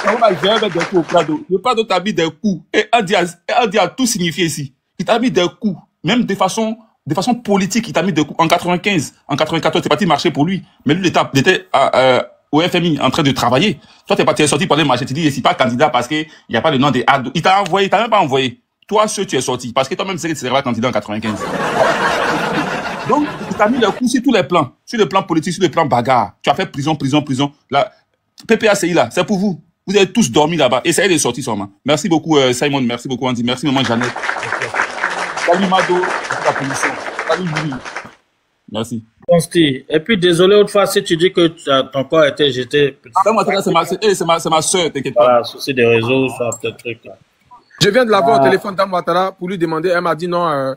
Vous n'allez jamais mettre des coups au Prado. Le Prado t'a mis des coups. Et Andy a tout signifié ici. Il t'a mis des coups. Même de façon politique, il t'a mis des coups. En 95, en 94, c'est parti marcher pour lui. Mais lui, il était au FMI en train de travailler. Toi, t'es sorti pour aller marcher. Tu dis, je suis pas candidat parce qu'il n'y a pas le nom des Ado. Il t'a envoyé, il t'a même pas envoyé. Toi, tu es sorti. Parce que toi-même, c'est que tu serais pas candidat en 95. Donc, il t'a mis le coup sur tous les plans. Sur le plan politique, sur le plan bagarre. Tu as fait prison. Là, PPACI là, c'est pour vous. Vous avez tous dormi là-bas. Essayez de sortir seulement. Merci beaucoup, Simon. Merci beaucoup, Andy. Merci, maman Jeannette. Salut, Mado. La police. Salut, Louis. Merci. Consti. Et puis, désolé, autrefois, si tu dis que ton corps a été jeté. C'est ma soeur, t'inquiète pas. Voilà, souci des réseaux, ça, peut-être truc là. Je viens de l'avoir au téléphone dans Ouattara pour lui demander. Elle m'a dit non,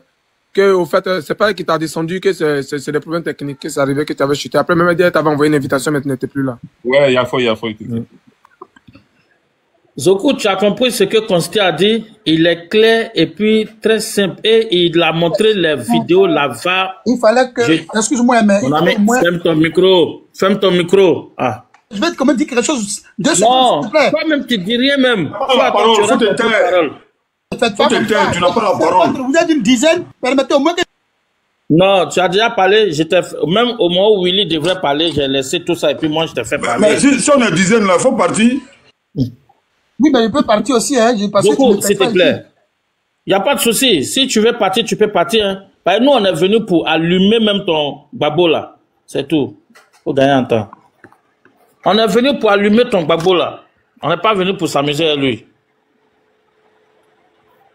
que au fait, c'est pas elle qui t'a descendu, que c'est des problèmes techniques, que c'est arrivé, que tu avais chuté. Après, même elle dit, elle t'avait envoyé une invitation, mais tu n'étais plus là. Ouais, il y a faux. Zoku, tu as compris ce que Consti a dit? Il est clair et puis très simple. Et il a montré les vidéos là-bas. Il fallait que... Excuse-moi, mais... Mon ami, ferme ton micro. Ah. Je vais quand même dire quelque chose. Deux non, secondes, s'il te plaît. toi-même, tu dis rien même. Faut la parole, faut te taire. Faut te taire, tu n'as pas la parole. Vous êtes une dizaine, permettez au moins que... Non, tu as déjà parlé, même au moment où Willy devrait parler, j'ai laissé tout ça et puis moi je t'ai fait parler. Mais si on est dizaine là, il faut partir. Oui, mais je peux partir aussi, hein. Beaucoup, s'il te plaît. Il n'y a pas de souci. Si tu veux partir, tu peux partir. Hein. Bah, nous, on est venu pour allumer même ton Gbagbo là. C'est tout. Faut gagner un temps. On est venu pour allumer ton Gbagbo là. On n'est pas venu pour s'amuser à lui.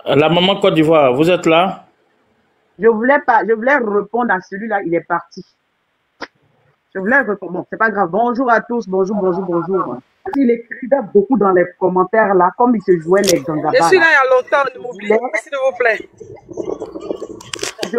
La maman Côte d'Ivoire, vous êtes là? Je voulais répondre à celui-là, il est parti. Je voulais répondre. Bon, c'est pas grave. Bonjour à tous, bonjour. Il écrivait beaucoup dans les commentaires là, comme il se jouait les Gangaba. Je suis là il y a longtemps, ne m'oubliez pas, s'il vous plaît. Je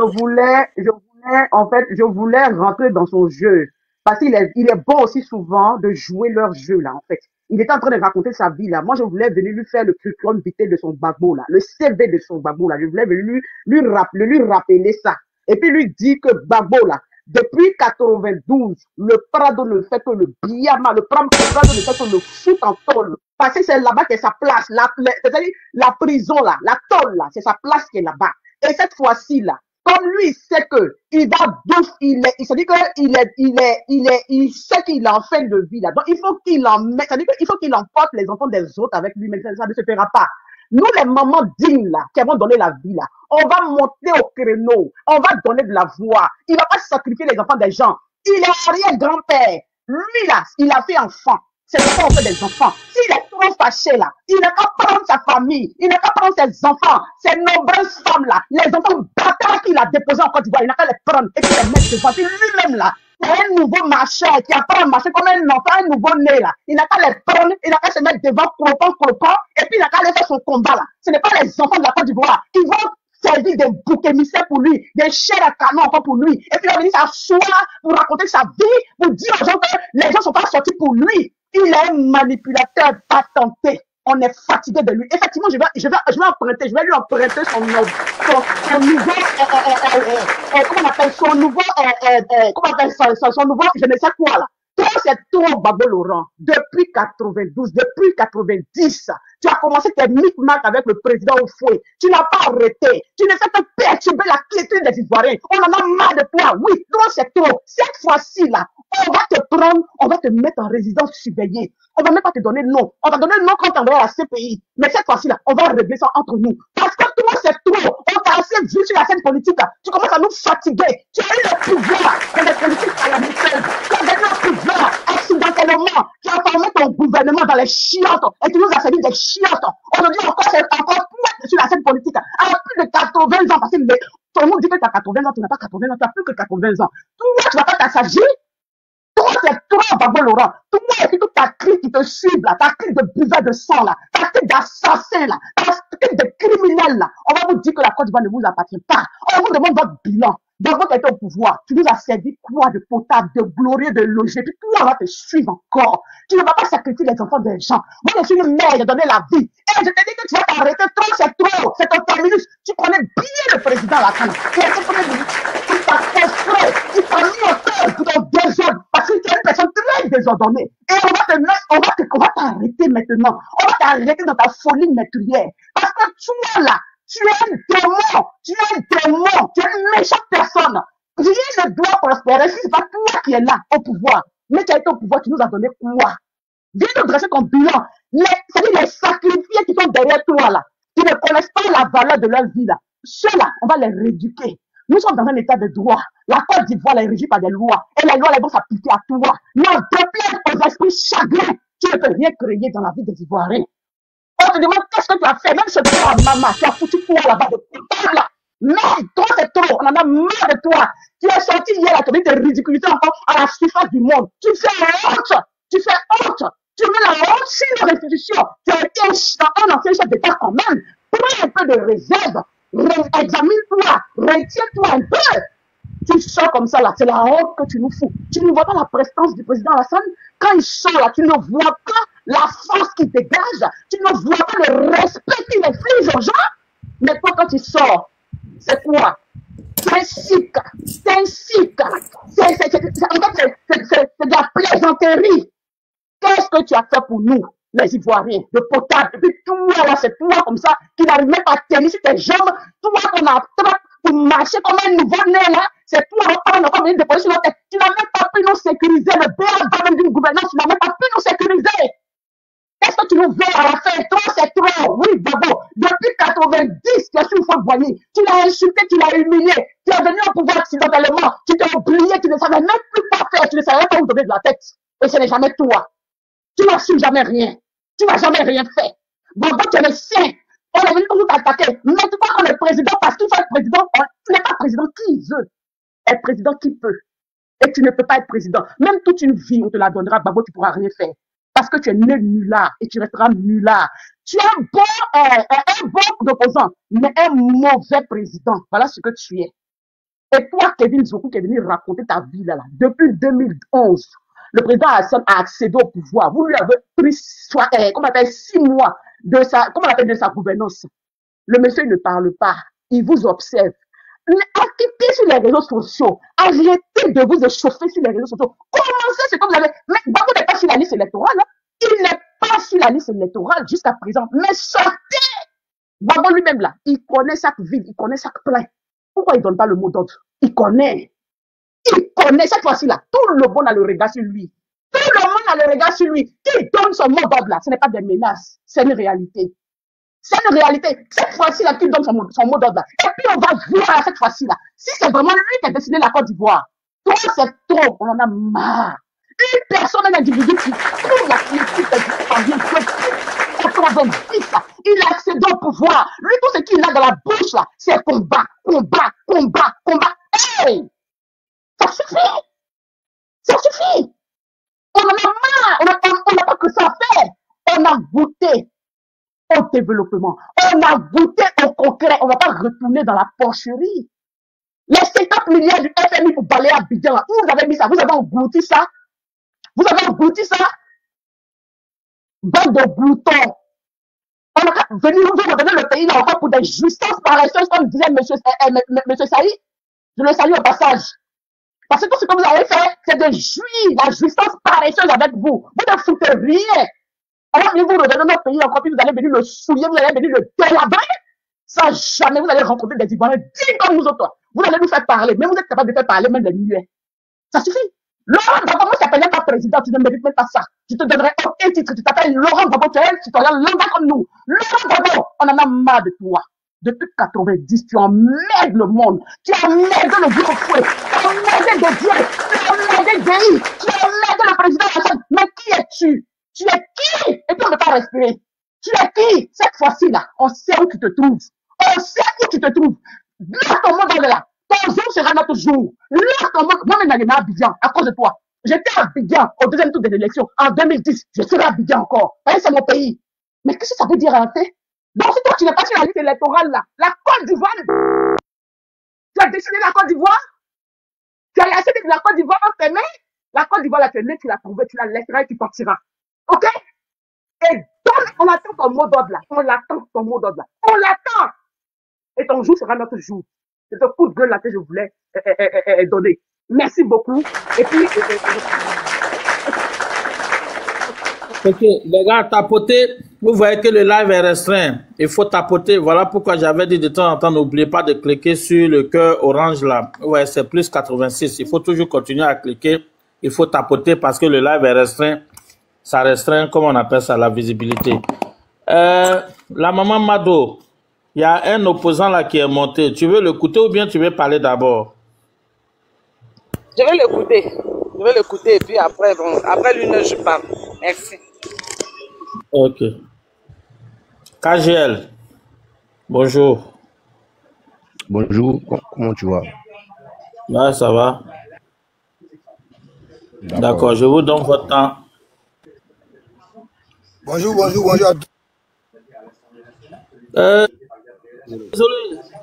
voulais rentrer dans son jeu. Parce qu'il est bon aussi souvent de jouer leur jeu là, en fait. Il était en train de raconter sa vie là. Moi, je voulais venir lui faire le curriculum vitae de son Gbagbo là, le CV de son Gbagbo là. Je voulais venir lui rappeler ça. Et puis lui dire que Gbagbo là, depuis 92, le Prado ne fait que le Biama, le Prado ne fait que le foot en tôle. Parce que c'est là-bas qu'est sa place. C'est-à-dire la prison là, la tôle là, c'est sa place qui est là-bas. Et cette fois-ci là, comme lui, il sait que il va douce, il se dit que il sait qu'il est en fin de vie là. Donc il faut qu'il emporte les enfants des autres avec lui, mais ça ne se fera pas. Nous, les mamans dignes là, qui avons donné la vie là, on va monter au créneau, on va donner de la voix. Il va pas sacrifier les enfants des gens. Il est arrière-grand-père. Lui là, il a fait enfant. C'est pourquoi on fait des enfants. S'il est trop fâché là, il n'a qu'à prendre sa famille, il n'a qu'à prendre ses enfants, ses nombreuses femmes là, les enfants bâtards qu'il a déposés en Côte d'Ivoire, il n'a qu'à les prendre et puis les mettre devant. C'est lui-même là, c'est un nouveau marcheur qui apprend à marcher comme un enfant, un nouveau né là. Il n'a qu'à les prendre, il n'a qu'à se mettre devant, clopant, et puis il n'a qu'à aller faire son combat là. Ce n'est pas les enfants de la Côte d'Ivoire. Ils vont servir des boucs émissaires pour lui, des chairs à canon encore pour lui. Et puis il va venir s'asseoir pour raconter sa vie, pour dire aux gens que les gens ne sont pas sortis pour lui. Il est un manipulateur patenté. On est fatigué de lui. Effectivement, je vais lui emprunter son nouveau, je ne sais quoi là. Toi, c'est toi, Gbagbo Laurent. Depuis 92, depuis 90, tu as commencé tes micmacs avec le président au fouet. Tu n'as pas arrêté. Tu ne fais que perturber la quiétude des Ivoiriens. On en a marre de toi. Oui, toi, c'est trop. Cette fois-ci, là, on va te prendre, on va te mettre en résidence surveillée. On va même pas te donner le nom. On va donner le nom quand on va à la CPI. Mais cette fois-ci, là, on va régler ça entre nous. Parce que toi, c'est trop. On t'a as assez vu sur la scène politique. Tu commences à nous fatiguer. Tu as eu le pouvoir dans les politiques calamiteuse. Tu as gagné le pouvoir accidentellement. Tu as formé ton gouvernement dans les chiottes et tu nous as servi des chiottes. Aujourd'hui encore, c'est encore plus sur la scène politique. À plus de 80 ans, parce que tout le monde dit que tu as 80 ans, tu n'as pas 80 ans, tu n'as plus que 80 ans. Toi, tu ne vas pas t'assagir. Toi, c'est trop, Gbagbo Laurent. Toi et puis toute ta clique qui te suit, là, ta clique de buveurs de sang, là, ta clique d'assassins, là, ta clique de criminels, là. On va vous dire que la Côte d'Ivoire ne vous appartient pas. On vous demande votre bilan. Gbagbo qui était au pouvoir, tu nous as servi quoi de potable, de glorieux, de logé, puis toi, on va te suivre encore. Tu ne vas pas sacrifier les enfants des gens. Moi, je suis une mère, j'ai donné la vie. Et je te dis que tu vas t'arrêter trop, c'est trop. C'est ton terminus. Tu connais bien le président là, quand tu t'as construit, tu t'as mis en cause pour ton désordre, parce que tu es une personne très désordonnée. Et on va t'arrêter maintenant. On va t'arrêter dans ta folie meurtrière. Parce que toi là, tu es un démon, tu es une méchante personne. Rien ne doit prospérer si ce n'est pas toi qui es là, au pouvoir. Mais tu as été au pouvoir, tu nous as donné quoi? Viens nous dresser ton bilan. C'est-à-dire les sacrifiés qui sont derrière toi là, qui ne connaissent pas la valeur de leur vie là. Ceux-là, on va les rééduquer. Nous sommes dans un état de droit. La Côte d'Ivoire est régie par des lois. Et les lois, elles vont s'appliquer à toi. Non, déplaise aux esprits chagrins. Tu ne peux rien créer dans la vie des Ivoiriens. On te demande qu'est-ce que tu as fait. Même ce toi, maman, tu as foutu quoi là-bas de coupable là. Non, toi c'est trop. On en a marre de toi. Tu es sorti hier à te mettre de ridiculité encore à la surface du monde. Tu fais honte. Tu fais honte. Tu mets la honte sur nos institutions. Tu as été un ancien chef d'État quand même. Prends un peu de réserve. Examine-toi. Retiens-toi un peu. Tu sors comme ça là, c'est la honte que tu nous fous. Tu ne vois pas la prestance du président Alassane. Quand il sort là, tu ne vois pas la force qu'il dégage. Tu ne vois pas le respect qu'il inflige aux gens. Mais toi, quand tu sors, c'est quoi? C'est un cirque. C'est un cirque. C'est de la plaisanterie. Qu'est-ce que tu as fait pour nous, les Ivoiriens, de potable? Et puis toi là, c'est toi comme ça, qui n'arrive même pas à tenir sur tes jambes. Toi qu'on attrape pour marcher comme un nouveau-né là. C'est toi, on a encore venu déposer sur notre tête. Tu n'as même pas pu nous sécuriser. Le BA même d'une gouvernance, tu n'as même pas pu nous sécuriser. Qu'est-ce que tu nous veux à la fin? Toi, c'est trop. Oui, Gbagbo. Depuis 90, tu as su une fois voyer. Tu l'as insulté, tu l'as humilié. Tu es venu au pouvoir accidentellement. Tu t'es oublié, tu ne savais même plus quoi faire. Tu ne savais pas où donner de la tête. Et ce n'est jamais toi. Tu n'as su jamais rien. Tu n'as jamais rien fait. Gbagbo, tu es le sien. On est venu toujours t'attaquer. Maintenant, on est président parce qu'il faut être président. Tu n'es pas président qui veut. Être président qui peut. Et tu ne peux pas être président. Même toute une vie, on te la donnera, Gbagbo, tu ne pourras rien faire. Parce que tu es né nullard et tu resteras nullard. Tu es un bon opposant, mais un mauvais président. Voilà ce que tu es. Et toi, Kevin Zoku, qui est venu raconter ta vie là, depuis 2011, le président Hassan a accédé au pouvoir. Vous lui avez pris 6 mois de sa gouvernance. Le monsieur ne parle pas. Il vous observe. Quittez sur les réseaux sociaux. Arrêtez de vous échauffer sur les réseaux sociaux. Commencez ce que vous avez. Mais Gbagbo n'est pas sur la liste électorale. Hein. Il n'est pas sur la liste électorale jusqu'à présent. Mais sortez. Gbagbo lui-même là, il connaît chaque vide, il connaît chaque plein. Pourquoi il ne donne pas le mot d'ordre? Il connaît. Il connaît cette fois-ci là. Tout le monde a le regard sur lui. Tout le monde a le regard sur lui. Qui donne son mot d'ordre là? Ce n'est pas des menaces. C'est une réalité. C'est une réalité. Cette fois-ci, là, qui donne son mot d'ordre là. Et puis, on va voir cette fois-ci là. Si c'est vraiment lui qui a décidé la Côte d'Ivoire, toi, c'est trop. On en a marre. Une personne, un individu qui trouve la politique depuis 90, il a accédé au pouvoir. Lui, tout ce qu'il a dans la bouche là, c'est combat, combat, combat, combat. Hey! Ça suffit. Ça suffit. On en a marre. On n'a pas que ça à faire. On a goûté au développement. On a goûté au concret. On ne va pas retourner dans la porcherie. Les 50 milliards du FMI pour balayer Abidjan, où vous avez mis ça? Vous avez englouti ça? Vous avez englouti ça? Bande de gloutons. On a venu vous redonner le pays là encore pour des jouissances paresseuses, comme disait monsieur Saïd. Je le salue au passage. Parce que tout ce que vous avez fait, c'est de jouir la jouissance paresseuse avec vous. Vous ne foutez rien. On va venir vous redonner notre pays encore, puis vous allez venir le souiller, vous allez venir le délabrer. Ça, jamais vous allez rencontrer des Ivoiriens dignes comme nous autres. Vous allez nous faire parler, mais vous êtes capable de faire parler même des muets. Ça suffit. Laurent Gbagbo, moi, je t'appelle pas président, tu ne mérites même pas ça. Je te donnerai aucun titre, tu t'appelles Laurent Gbagbo, tu es un citoyen lambda comme nous. Laurent Gbagbo, on en a marre de toi. Depuis 90, tu emmerdes le monde. Tu emmerdes le vieux fouet. Tu emmerdes des dieux. Tu emmerdes des pays. Tu emmerdes le président Hassan. Mais qui es-tu? Tu es qui? Et puis on ne peut pas respirer. Tu es qui? Cette fois-ci-là, on sait où tu te trouves. On sait où tu te trouves. Là, ton monde est là. Ton jour sera notre jour. Là, ton monde. Moi-même, je suis à Abidjan à cause de toi. J'étais à Abidjan au deuxième tour de l'élection en 2010. Je serai à Abidjan encore. C'est mon pays. Mais qu'est-ce que ça veut dire en fait? Donc, si toi, tu n'es pas sur la liste électorale, là, la Côte d'Ivoire, tu as décidé de la Côte d'Ivoire? Tu as laissé la Côte d'Ivoire en tes mains? La Côte d'Ivoire, là, tu l'as trouvée, tu la laisseras et tu partiras. OK? Et donc, on attend ton mot d'ordre, là. On l'attend, ton mot d'ordre, là. On l'attend! Et ton jour sera notre jour. C'est ce coup de gueule, là, que je voulais donner. Merci beaucoup. Et puis, Ok, les gars, tapotez. Vous voyez que le live est restreint. Il faut tapoter. Voilà pourquoi j'avais dit de temps en temps, n'oubliez pas de cliquer sur le cœur orange là. Ouais, c'est plus 86. Il faut toujours continuer à cliquer. Il faut tapoter parce que le live est restreint. Ça restreint, comme on appelle ça, la visibilité. La maman Mado, il y a un opposant là qui est monté. Tu veux l'écouter ou bien tu veux parler d'abord? Je vais l'écouter. Je vais l'écouter et puis après, bon, après l'une, je parle. Merci. Ok. KGL, bonjour. Bonjour, comment tu vas? Ouais, ça va. D'accord, je vous donne votre temps. Bonjour, bonjour, bonjour à tous. Désolé,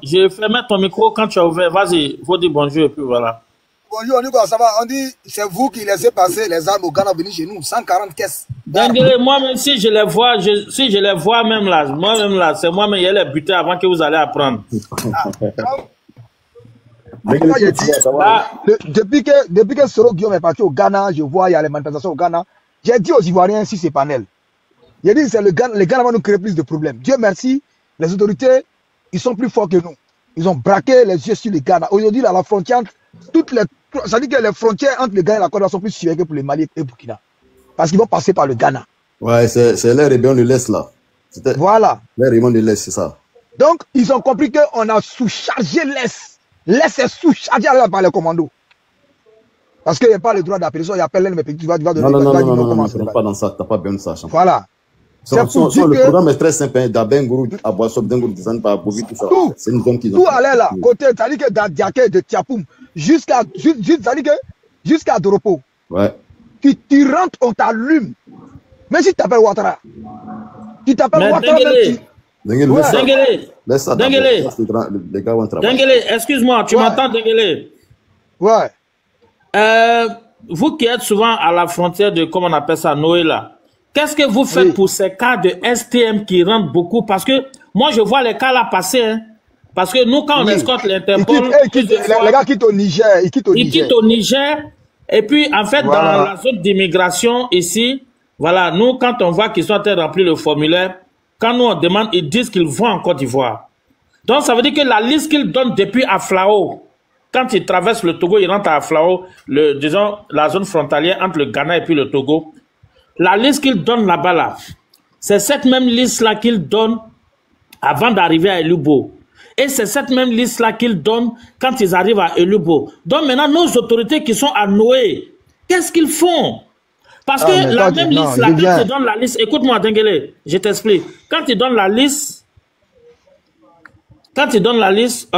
j'ai fermé ton micro quand tu as ouvert. Vas-y, faut dire bonjour et puis voilà. Bonjour, Nico, ça va? On dit, c'est vous qui laissez passer les armes au Ghana venir chez nous, 140 caisses. Dengele, moi-même, si je les vois, si je les vois même là, moi-même là, c'est moi-même, il y a les buter avant que vous allez apprendre. Depuis que Soro Guillaume est parti au Ghana, je vois, il y a les manifestations au Ghana. J'ai dit aux Ivoiriens, si c'est panel. J'ai dit, c'est les Ghana vont nous créer plus de problèmes. Dieu merci, les autorités, ils sont plus forts que nous. Ils ont braqué les yeux sur les Ghana. Aujourd'hui, à la frontière, ça dit que les frontières entre le Ghana et la Côte d'Ivoire sont plus sûres que pour le Mali et le Burkina. Parce qu'ils vont passer par le Ghana. Ouais, c'est les rébellions de l'Est là. Voilà. Les rébellions de l'Est, c'est ça. Donc, ils ont compris qu'on a sous-chargé l'Est. L'Est est sous-chargé par les commandos. Parce qu'il n'y a pas le droit d'appeler ça, il appelle l'un, mais tu vas donner. Non, pas dans ça, t'as pas bien ça. Voilà. Le programme est très simple, d'Abengourou, à Boissob, d'Engourou, tout ça. C'est une zone qui tout allait là, côté, ça dit que dans Diaké, de Tiapoum, jusqu'à Doropo. Ouais. Tu rentres, on t'allume. Mais si tu t'appelles Ouattara, tu t'appelles Ouattara, Dengele, excuse-moi, tu m'entends, Dengele? Ouais. Vous qui êtes souvent à la frontière de, comment on appelle ça, Noé là, qu'est-ce que vous faites pour ces cas de STM qui rentrent beaucoup? Parce que moi, je vois les cas là passer. Hein. Parce que nous, quand on escorte l'Interpol, les gars quittent au Niger. Ils quittent au Niger. Et puis, en fait, dans la zone d'immigration ici, voilà, nous, quand on voit qu'ils sont en train de remplir le formulaire, quand nous on demande, ils disent qu'ils vont en Côte d'Ivoire. Donc, ça veut dire que la liste qu'ils donnent depuis Aflao, quand ils traversent le Togo, ils rentrent à Aflao, disons, la zone frontalière entre le Ghana et puis le Togo. La liste qu'ils donnent là-bas, là, c'est cette même liste-là qu'ils donnent avant d'arriver à Elubo. Et c'est cette même liste-là qu'ils donnent quand ils arrivent à Elubo. Donc maintenant, nos autorités qui sont à Noé, qu'est-ce qu'ils font? Parce que la même liste, là, quand ils donnent la liste, écoute-moi, Dengele, je t'explique. Quand ils donnent la liste, quand ils donnent la liste,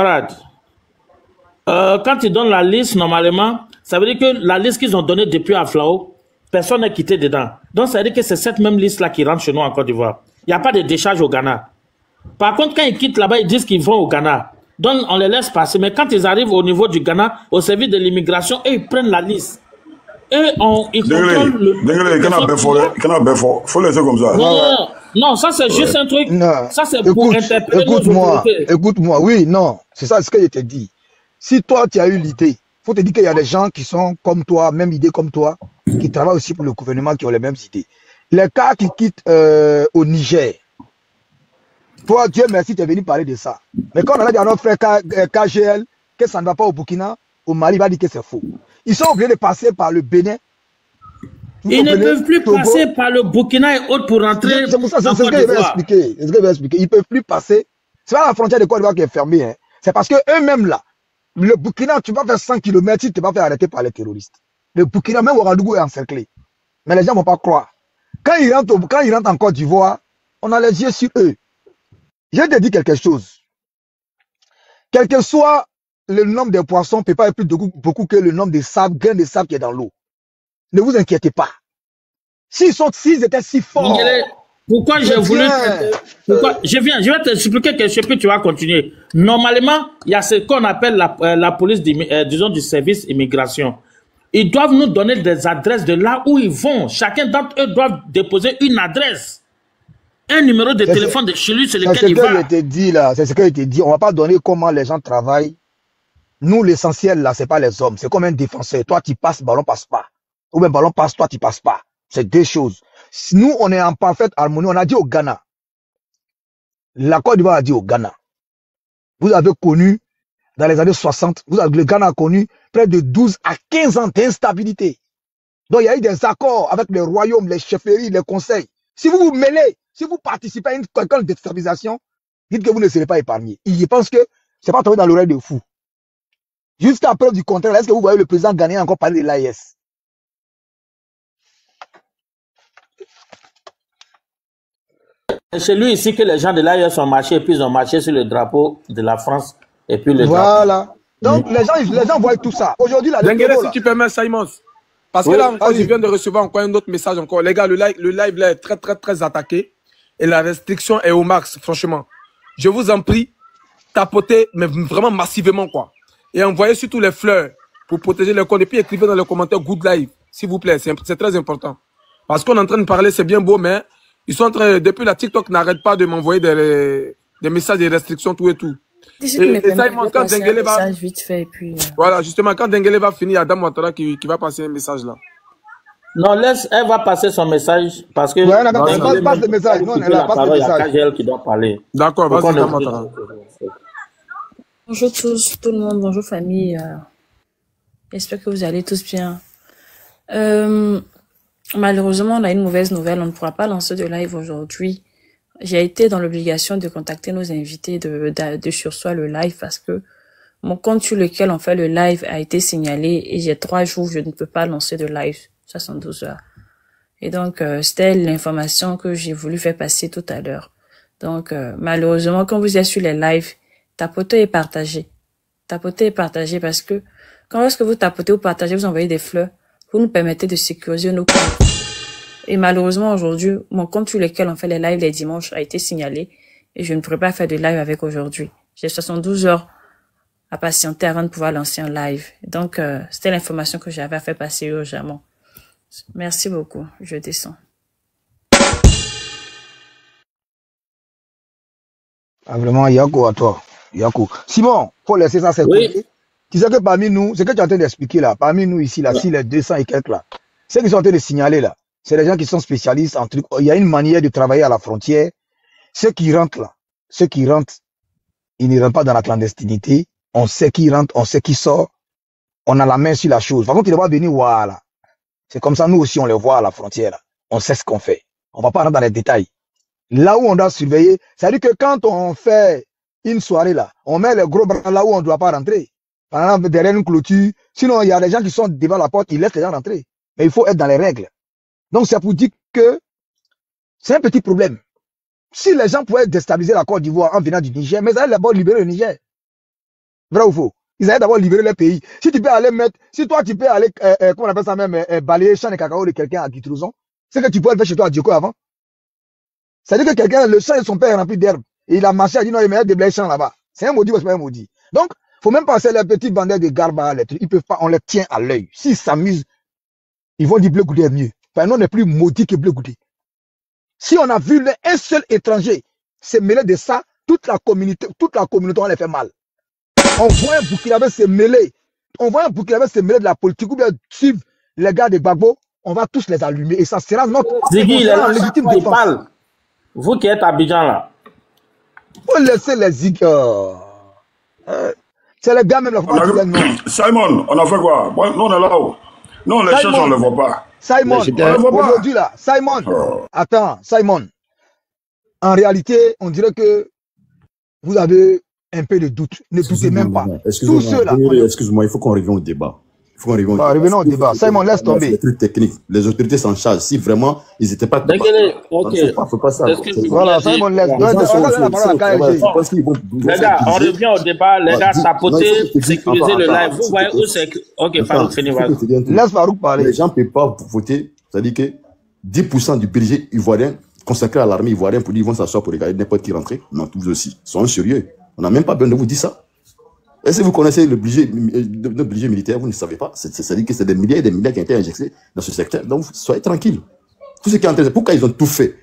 quand ils donnent la liste, normalement, ça veut dire que la liste qu'ils ont donnée depuis Aflao, personne n'est quitté dedans. Donc, ça veut dire que c'est cette même liste-là qui rentre chez nous en Côte d'Ivoire. Il n'y a pas de décharge au Ghana. Par contre, quand ils quittent là-bas, ils disent qu'ils vont au Ghana. Donc, on les laisse passer. Mais quand ils arrivent au niveau du Ghana, au service de l'immigration, eux, ils prennent la liste. Et ils contrôlent le... faut laisser comme ça. Non, ça c'est juste un truc. Ça c'est pour interpeller nos autorités. Écoute-moi, oui, non. C'est ça ce que je te dis. Si toi, tu as eu l'idée, faut te dire qu'il y a des gens qui sont comme toi, même idée comme toi, qui travaillent aussi pour le gouvernement, qui ont les mêmes idées. Les cas qui quittent au Niger, toi, Dieu merci, tu es venu parler de ça. Mais quand on a dit à notre frère KGL que ça ne va pas au Burkina, au Mali, il va dire que c'est faux. Ils sont obligés de passer par le Bénin. Ils ne peuvent plus passer par le Burkina et autres pour rentrer. C'est pour ça, c'est ce que je vais expliquer. Ils ne peuvent plus passer. C'est pas la frontière de Côte d'Ivoire qui est fermée. Hein. C'est parce que eux-mêmes là, le Burkina, tu vas faire 100 km, tu ne vas pas faire arrêter par les terroristes. Le Burkina, même Ouagadougou est encerclé. Mais les gens ne vont pas croire. Quand ils rentrent en Côte d'Ivoire, on a les yeux sur eux. Je te dis quelque chose. Quel que soit le nombre de poissons, ne peut pas être plus beaucoup que le nombre de sable, grains de sable qui est dans l'eau. Ne vous inquiétez pas. S'ils étaient si forts. Pourquoi j'ai voulu... Je vais t'expliquer quelque chose, puis tu vas continuer. Normalement, il y a ce qu'on appelle la police, disons, du service immigration. Ils doivent nous donner des adresses de là où ils vont. Chacun d'entre eux doit déposer une adresse. Un numéro de téléphone de chez lui sur lequel il va. C'est ce que je te dis. On ne va pas donner comment les gens travaillent. Nous, l'essentiel, là, ce n'est pas les hommes. C'est comme un défenseur. Toi, tu passes, ballon passe pas. Ou bien ballon passe, toi, tu passes pas. C'est deux choses. Nous, on est en parfaite harmonie. On a dit au Ghana. La Côte d'Ivoire a dit au Ghana. Vous avez connu, dans les années 60, le Ghana a connu près de 12 à 15 ans d'instabilité. Donc, il y a eu des accords avec les royaumes, les chefferies, les conseils. Si vous vous mêlez, si vous participez à une quelconque déstabilisation, dites que vous ne serez pas épargné. Je pense que c'est pas tombé dans l'oreille de fou. Jusqu'à preuve du contraire, est-ce que vous voyez le président ghanéen encore parler de l'AIS? C'est lui ici que les gens de l'AIS ont marché, et puis ils ont marché sur le drapeau de la France, et puis le drapeau. Donc, les gens voient tout ça. Aujourd'hui, là, Denguele, si tu permets, Simons. Parce que là, encore, je viens de recevoir encore un autre message encore. Les gars, le live là est très attaqué. Et la restriction est au max, franchement. Je vous en prie, tapotez, mais vraiment massivement, quoi. Et envoyez surtout les fleurs pour protéger les comptes. Et puis écrivez dans les commentaires good live, s'il vous plaît. C'est très important. Parce qu'on est en train de parler, c'est bien beau, mais ils sont en train, depuis la TikTok, n'arrête pas de m'envoyer des messages de restrictions, tout et tout. Et Simon, quand Denguele va... vite fait, et puis, Voilà, justement, quand Denguele va finir, il y a Adam Ouattara qui va passer un message là. Non, elle va passer son message parce que... Ouais, elle passe le message. Non, elle a pas le message. Il y a KGL qui doit parler. D'accord, vas-y, Adam Ouattara. Bonjour tous, tout le monde, bonjour famille. J'espère que vous allez tous bien. Malheureusement, on a une mauvaise nouvelle, on ne pourra pas lancer de live aujourd'hui. J'ai été dans l'obligation de contacter nos invités de sursoir le live parce que mon compte sur lequel on fait le live a été signalé et j'ai 3 jours, je ne peux pas lancer de live, 72 heures. Et donc, c'était l'information que j'ai voulu faire passer tout à l'heure. Donc, malheureusement, quand vous êtes sur les lives, tapotez et partagez. Tapotez et partagez parce que quand est-ce que vous tapotez ou partagez, vous envoyez des fleurs, vous nous permettez de sécuriser nos comptes. Et malheureusement, aujourd'hui, mon compte sur lequel on fait les lives les dimanches a été signalé et je ne pourrais pas faire de live avec aujourd'hui. J'ai 72 heures à patienter avant de pouvoir lancer un live. Donc, c'était l'information que j'avais à faire passer urgemment. Merci beaucoup. Je descends. Ah, vraiment, Yako à toi. Yako. Simon, faut laisser ça s'écouter. Tu sais que parmi nous, ce que tu es en train d'expliquer là, parmi nous ici, là, si les 200 et quelques là, ceux qui sont en train de signaler là, c'est les gens qui sont spécialistes en trucs. Il y a une manière de travailler à la frontière. Ceux qui rentrent là, ils ne rentrent pas dans la clandestinité. On sait qui rentre, on sait qui sort. On a la main sur la chose. Par contre, il ne va pas venir voir là. C'est comme ça, nous aussi, on les voit à la frontière là. On sait ce qu'on fait. On va pas rentrer dans les détails. Là où on doit surveiller, c'est-à-dire que quand on fait une soirée là, on met les gros bras là où on ne doit pas rentrer. Par exemple, derrière une clôture. Sinon, il y a des gens qui sont devant la porte, ils laissent les gens rentrer. Mais il faut être dans les règles. Donc, c'est pour dire que c'est un petit problème. Si les gens pouvaient déstabiliser la Côte d'Ivoire en venant du Niger, mais ils allaient d'abord libérer le Niger. Vrai ou faux? Ils allaient d'abord libérer le pays. Si tu peux aller mettre, si toi tu peux aller, comment on appelle ça même, balayer champ de cacao de quelqu'un à Guitrouzon, c'est que tu peux le faire chez toi à Djoko avant. C'est-à-dire que quelqu'un, le champ de son père est rempli d'herbe. Et il a marché, il a dit non, il met des blés champs là-bas. C'est un maudit ou c'est pas un maudit? Donc, faut même penser les petits bandits de Garba, les trucs, ils peuvent pas, on les tient à l'œil. S'ils s'amusent, ils vont dire Bleu Goudé est mieux. Enfin, nous, on n'est plus maudit que Bleu Goudé. Si on a vu un seul étranger se mêler de ça, toute la communauté, on les fait mal. On voit un Burkinabé se mêler. On voit un Burkinabé se mêler de la politique ou bien suivre les gars de Gbagbo, on va tous les allumer et ça sera notre Ziggy, il est là, légitime défense. Vous qui êtes à Abidjan là. Faut laisser les Ziggy. C'est les gars même là. Simon, on a fait quoi? Nous on est là-haut. Non, les choses on ne les voit pas. Simon, aujourd'hui là, Simon, attends, Simon. En réalité, on dirait que vous avez un peu de doute. Ne doutez même pas. Tous ceux-là. Excuse-moi, il faut qu'on revienne au débat. Revenons au débat. Simon, laisse tomber. Les trucs techniques, les autorités s'en chargent. Si vraiment, ils n'étaient pas... Ok. Faut pas ça. Voilà, Simon, laisse. La parole à KLG. Les gars, on revient au débat. Les gars, tapoter, sécuriser le live. Vous voyez où c'est... Ok, Farouk, finis. Laisse Farouk parler. Les gens ne peuvent pas voter. C'est-à-dire que 10% du budget ivoirien consacré à l'armée ivoirienne pour dire qu'ils vont s'asseoir pour regarder n'importe qui rentrer. Non, tous aussi. Soyons sérieux. On n'a même pas besoin de vous dire ça. Et si vous connaissez le budget militaire, vous ne savez pas. C'est-à-dire que c'est des milliards et des milliards qui ont été injectés dans ce secteur. Donc, soyez tranquilles. Tout ce qui est intéressant, pourquoi ils ont tout fait?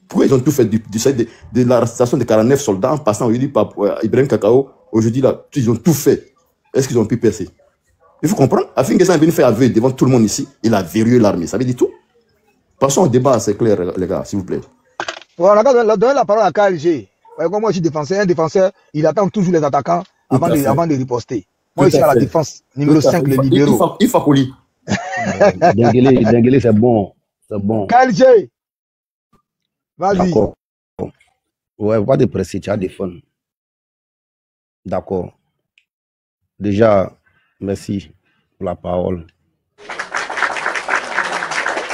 Pourquoi ils ont tout fait de l'arrestation de 49 soldats en passant aujourd'hui par Ibrahim Kakao? Aujourd'hui, là, ils ont tout fait. Est-ce qu'ils ont pu percer? Il faut comprendre. Afin que ça est venu faire aveu devant tout le monde ici, il a verrouillé l'armée. Ça veut dire tout. Passons au débat, c'est clair, les gars, s'il vous plaît. Voilà, donnez la parole à KLG. Comme moi, je suis défenseur. Un défenseur, il attend toujours les attaquants avant de riposter. Moi, je suis à la défense. Numéro 5, les libéraux. Il faut coller. Denguele, c'est bon. C'est bon. KLG. Vas-y. D'accord. Ouais, pas de presser, tu as des fun. D'accord. Déjà, merci pour la parole.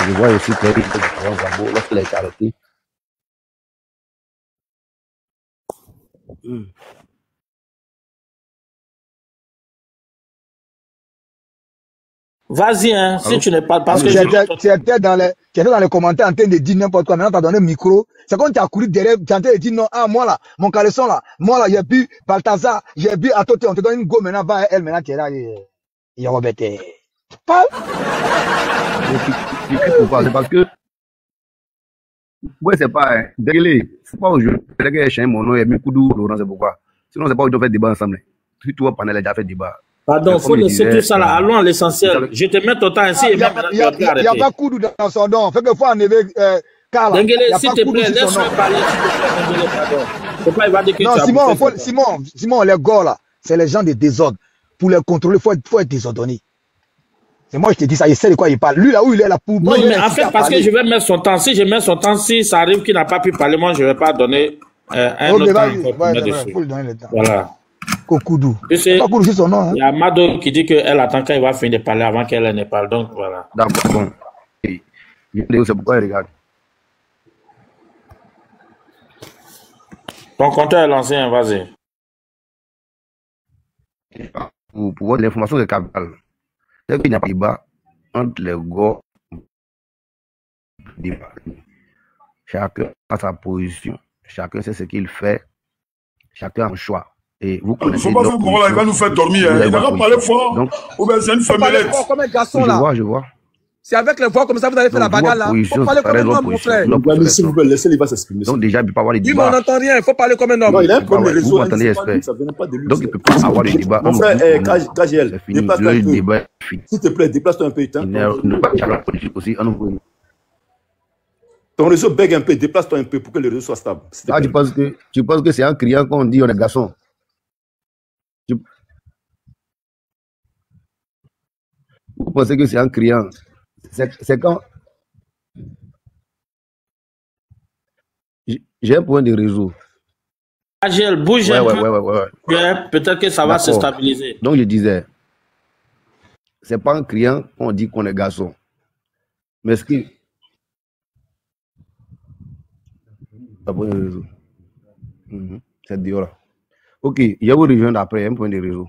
Je vois aussi que lorsqu'il a été arrêté. Vas-y, hein, si tu n'es pas... Parce que tu étais dans les commentaires en train de dire n'importe quoi. Maintenant, tu as donné le micro. C'est quand tu as couru derrière, tu es en train de dire non, ah, moi là, mon caleçon là, moi là, j'ai bu Balthazar, j'ai bu Atoté, on te donne une go maintenant, va elle, maintenant tu es là, il y a Robert. Parle. C'est parce que... Ouais, c'est pas... Dégueulé, c'est pas aujourd'hui. C'est que j'ai mon nom et Mikoudou, Laurent, c'est pourquoi. Sinon, c'est pas aujourd'hui on fait débat ensemble. Si tu vois, pendant les déjà fait débat. Pardon, il faut laisser tout ça là. Allons à l'essentiel. Je te mets ton temps ici et même maintenant, tu vas plus arrêter. Il n'y a pas Koudou dans son nom. Fait que faut enlever Carla. Denguele, s'il te plaît, laisse-moi parler. Denguele, pardon. Faut pas évader que tu as... Simon, les gars là, c'est les gens de désordre. Pour les contrôler, il faut être désordonné. C'est moi, je te dis ça, il sait de quoi il parle. Lui, là où il est là pour... Non, mais en fait, parce que je vais mettre son temps. Si je mets son temps, si ça arrive qu'il n'a pas pu parler, moi, je ne vais pas donner un autre temps pour mettre dessus. Voilà. Kokoudou. Il y a Mado qui dit qu'elle attend quand il va finir de parler avant qu'elle ne parle. Donc, voilà. D'accord, bon. C'est pourquoi il regarde. Ton compteur est lancé, hein, vas-y. Pour voir l'information de capital. C'est qu'il n'y a pas de débat entre les gars. Chacun a sa position. Chacun sait ce qu'il fait. Chacun a un choix. Et vous connaissez. Il ne faut pas faire comme là, il va nous faire dormir. Il n'a pas parlé fort. Ou bien c'est une femmelette. Comme un garçon là. Je vois. C'est avec les voix comme ça, vous allez faire la bagarre là. Il faut parler comme un homme, mon frère. S'il vous plaît, laissez-les pas s'exprimer. Donc déjà, il ne peut pas avoir les débats. débats. On n'entend rien, il faut parler comme un homme. Non, il a un problème de réseau. Vous m'entendez, espère. Donc il ne peut pas avoir les débats. Mon frère, KGL, déplace-toi un peu. S'il te plaît, déplace-toi un peu. Ton réseau bègue un peu, déplace-toi un peu pour que le réseau soit stable. Ah, tu penses que c'est en criant qu'on dit on est garçon. Vous pensez que c'est en criant. C'est quand j'ai un point de réseau. Agile, bouge un peu. Ouais. Peut-être que ça va se stabiliser. Donc je disais, c'est pas en criant qu'on dit qu'on est garçon. Mais ce qui... C'est Dieu là. Ok, je vous rejoindre après un point de réseau.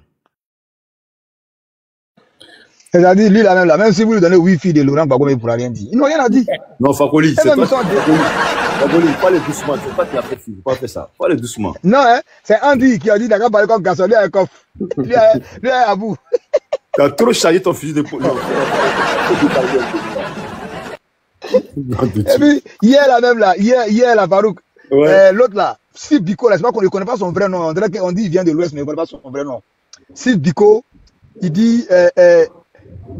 C'est-à-dire, lui, là, même si vous lui donnez Wi-Fi de Laurent Gbagbo, il ne pourra rien dire. Ils n'ont rien à dire. Non, Fakoli, c'est toi. Fakoli, parlez doucement. C'est pas qui a fait pas faire ça. Parlez doucement. Non, hein, c'est Andy qui a dit d'accord, parler comme garçon. Lui a un coffre. Lui a à bout. Tu as trop chargé ton fusil d'épaule. Et puis, hier, là, même là, hier, là, Farouk, l'autre là, Steve Biko, là, c'est pas qu'on ne connaît pas son vrai nom. On dirait qu'on dit qu'il vient de l'Ouest, mais on ne connaît pas son vrai nom. Steve Biko, il dit,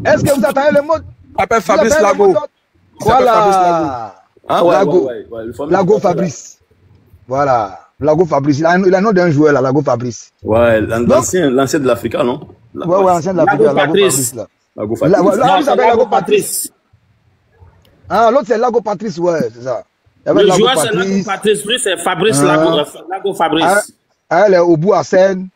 est-ce que vous attendez le mot? Appelle Fabrice Lago. Voilà. Lago Fabrice. Voilà. Lago Fabrice. Il a le nom d'un joueur là, Lago Fabrice. Ouais, l'ancien de l'Africa, non? Ouais, ancien de l'Africa. Lago Fabrice. Lago Fabrice. Lago Patrice. Ah, l'autre c'est Lago Patrice, ouais, c'est ça. Le joueur c'est Lago Patrice, lui c'est Fabrice Lago Fabrice. Elle est au bout à Seine,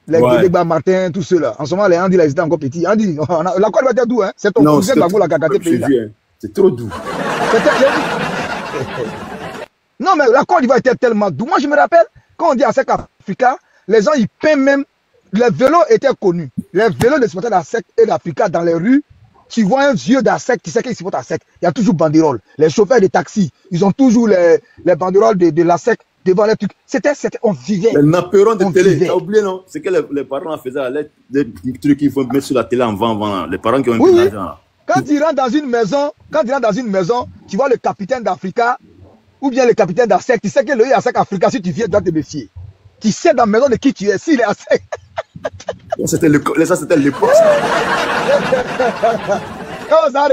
les Ouais. Débats Martin, tout cela. En ce moment, les Andy, là, ils étaient encore petits. Andy, la Côte d'Ivoire était doux, hein. C'est ton Non, cousin c'était Gbagbo, la trop Kakaté pays, là. vieux, hein. C'est trop doux. Non, mais la Côte d'Ivoire était tellement doux. Moi, je me rappelle, quand on dit ASEC Africa, les gens, ils peinent même. Les vélos étaient connus. Les vélos des supporters d'ASEC et d'Africa dans les rues, tu vois un vieux d'ASEC, tu sais qu'il supporte ASEC. Il y a toujours banderole. Les chauffeurs de taxi, ils ont toujours les banderoles de l'ASEC devant les trucs. On vivait. Les napperons de On télé, vivait. t'as oublié, non? C'est que les parents faisaient à l'aide des trucs qu'il faut mettre sur la télé en vent. Les parents qui ont Oui, eu de oui. l'argent. Là. Quand tu rentres dans une maison, tu vois le capitaine d'Africa ou bien le capitaine d'ASEC, tu sais que le ASEC Africa, si tu viens, tu dois te méfier. Tu sais dans la maison de qui tu es, s'il est ASEC. Ça, c'était l'époque. Quand on a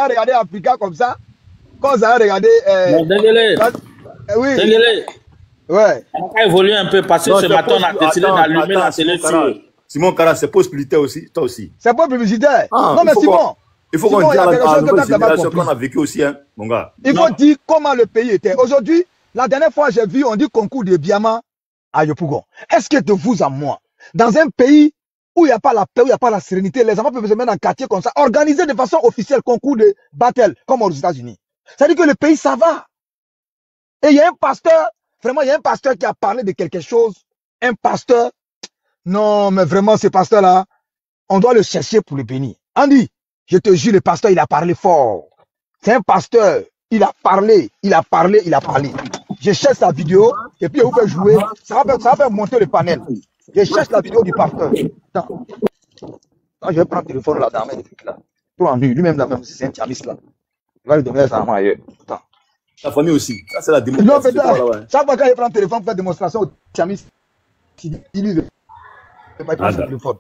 regardé Africa comme ça, quand on a regardé... Non, Dengele. oui. Dengele. Ouais. On va évoluer un peu parce que Non, ce c'est matin, on a pas- décidé attends, d'allumer la attends, télé Simon Kara. sur... Simon Kara, c'est post militaire aussi, toi aussi. C'est pas publicitaire. Ah, non, mais Simon. Il faut Simon, qu'on dise il y a à quelque la chose que nouvelle tu n'as pas génération compris. qu'on a vécu aussi, hein, mon gars. Il faut dire comment le pays était. Aujourd'hui, la dernière fois, j'ai vu, on dit concours de Biama à Yopougon. Est-ce que de vous à moi, dans un pays où il n'y a pas la paix, où il n'y a pas la sérénité, les enfants peuvent se mettre dans un quartier comme ça, organiser de façon officielle concours de battle, comme aux États-Unis. Ça veut dire que le pays, ça va. Et il y a un pasteur, vraiment, il y a un pasteur qui a parlé de quelque chose. Un pasteur. Non, mais vraiment, ce pasteur-là, on doit le chercher pour le bénir. Andy, je te jure, le pasteur, il a parlé fort. C'est un pasteur. Il a parlé. Je cherche la vidéo et puis on peut jouer. Ça va faire monter le panel. Je cherche la vidéo du pasteur. Attends. Ah, je vais prendre le téléphone là, dans le truc là. Trop en nu. Lui-même, là, même si c'est un tchamiste là. Il va lui donner ça à moi ailleurs. Attends. Ta famille aussi. Ça, c'est la démocratie. Non, peut-être. Voilà, ouais. Chaque fois quand il prend le téléphone pour faire démonstration au tchamiste, il lui veut. Il prend son téléphone.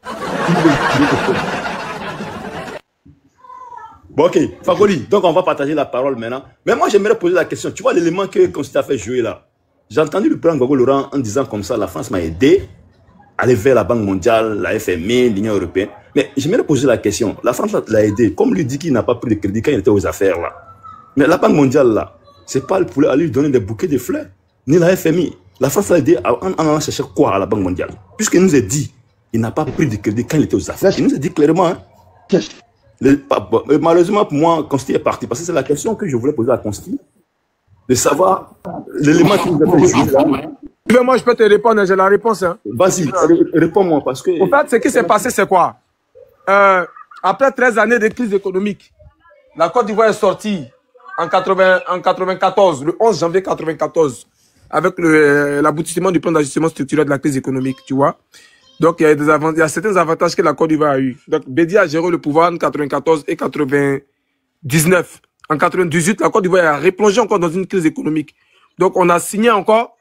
Bon, ok, Fagoli, donc on va partager la parole maintenant. Mais moi, j'aimerais poser la question. Tu vois l'élément que Constita a fait jouer là. J'ai entendu le président Gbagbo Laurent en disant comme ça, la France m'a aidé à aller vers la Banque mondiale, la FMI, l'Union européenne. Mais j'aimerais poser la question. La France l'a aidé. Comme lui dit qu'il n'a pas pris de crédit quand il était aux affaires là. Mais la Banque mondiale là, c'est pas pour aller lui donner des bouquets de fleurs. Ni la FMI. La France l'a aidé en allant chercher quoi à la Banque mondiale? Puisqu'il nous a dit, il n'a pas pris de crédit quand il était aux affaires. Il nous a dit clairement, hein. Malheureusement pour moi, Consti est parti. Parce que c'est la question que je voulais poser à Consti. De savoir l'élément qui nous a fait jouer là. Moi, je peux te répondre, j'ai la réponse. Hein. Vas-y, réponds-moi parce que... En fait, ce qui s'est passé, c'est quoi? Après 13 années de crise économique, la Côte d'Ivoire est sortie en 94, le 11 janvier 94, avec l'aboutissement du plan d'ajustement structurel de la crise économique, tu vois. Donc, il y a certains avantages que la Côte d'Ivoire a eu. Donc, Bédi a géré le pouvoir en 94 et 99. En 98, la Côte d'Ivoire a replongé encore dans une crise économique. Donc, on a signé encore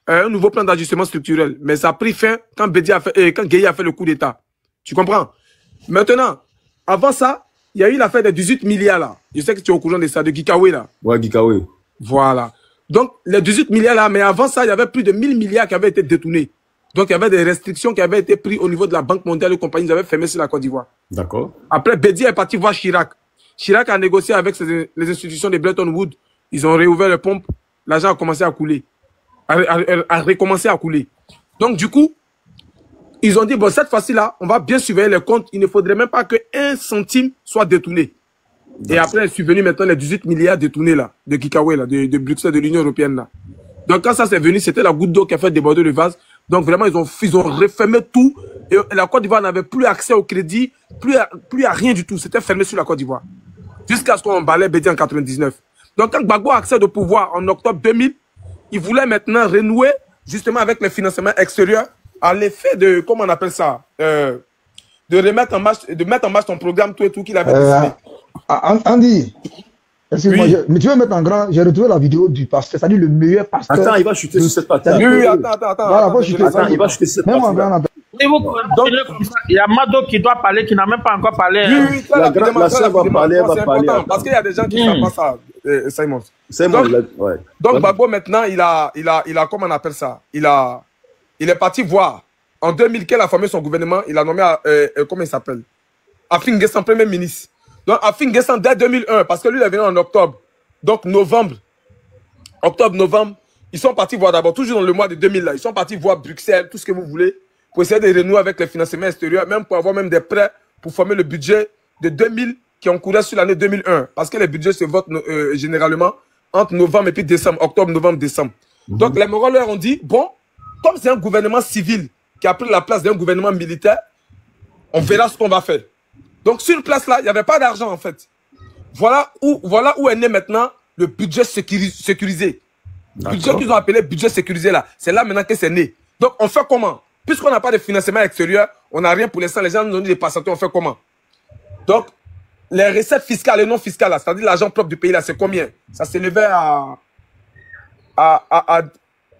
un nouveau plan d'ajustement structurel. Mais ça a pris fin quand Gueye a fait le coup d'État. Tu comprends? Maintenant, avant ça, il y a eu l'affaire des 18 milliards là. Je sais que tu es au courant de ça, de Gikawe là. Ouais, Gikawe. Voilà. Donc, les 18 milliards là, mais avant ça, il y avait plus de 1000 milliards qui avaient été détournés. Donc, il y avait des restrictions qui avaient été prises au niveau de la Banque mondiale et compagnie. Ils avaient fermé sur la Côte d'Ivoire. D'accord. Après, Bédi est parti voir Chirac. Chirac a négocié avec les institutions de Bretton Woods. Ils ont réouvert les pompes. L'argent a commencé à couler. A recommencé à couler. Donc, du coup, ils ont dit, bon, cette fois-ci là, on va bien surveiller les comptes. Il ne faudrait même pas que 1 centime soit détourné. Et après, je suis venu maintenant les 18 milliards détournés là, de Kikawe là, de Bruxelles, de l'Union européenne là. Donc, quand ça s'est venu, c'était la goutte d'eau qui a fait déborder le vase. Donc, vraiment, ils ont refermé tout. Et la Côte d'Ivoire n'avait plus accès au crédit, plus à rien du tout. C'était fermé sur la Côte d'Ivoire. Jusqu'à ce qu'on balait Bédi en 99. Donc, quand Gbagbo a accès au pouvoir en octobre 2000, il voulait maintenant renouer justement avec les financements extérieurs à l'effet de, comment on appelle ça, de mettre en marche ton programme, tout et tout qu'il avait décidé. Andy, excuse-moi, mais tu veux mettre en grand, j'ai retrouvé la vidéo du pasteur, c'est-à-dire le meilleur pasteur. Attends, il va chuter sur cette partie. Oui, attends. Voilà, il va chuter sur cette même partie. Donc, il y a Mado qui doit parler, qui n'a même pas encore parlé. Oui, la sœur va parler, c'est important, parce qu'il y a des gens qui ne savent pas ça, Simon. Donc, Gbagbo, maintenant, il a, comment on appelle ça? Il est parti voir. En 2000, qu'il a formé son gouvernement, il a nommé, comment il s'appelle? Afin N'Guessan, premier ministre. Donc, Afin N'Guessan, dès 2001, parce que lui, il est venu en octobre. Donc, octobre-novembre ils sont partis voir d'abord, toujours dans le mois de 2000, là, ils sont partis voir Bruxelles, tout ce que vous voulez, pour essayer de renouer avec les financements extérieurs, même pour avoir même des prêts pour former le budget de 2000 qui encourait sur l'année 2001. Parce que les budgets se votent généralement entre novembre et puis décembre, octobre, novembre, décembre. Donc les Moraux leur ont dit, bon, comme c'est un gouvernement civil qui a pris la place d'un gouvernement militaire, on verra ce qu'on va faire. Donc sur place là, il n'y avait pas d'argent en fait. Voilà où est né maintenant le budget sécurisé. Le budget qu'ils ont appelé budget sécurisé là, c'est là maintenant que c'est né. Donc on fait comment? Puisqu'on n'a pas de financement extérieur, on n'a rien pour l'instant, les gens nous ont dit des passateurs, on fait comment? Donc les recettes fiscales et non fiscales, c'est-à-dire l'argent propre du pays là, c'est combien? Ça s'élevait à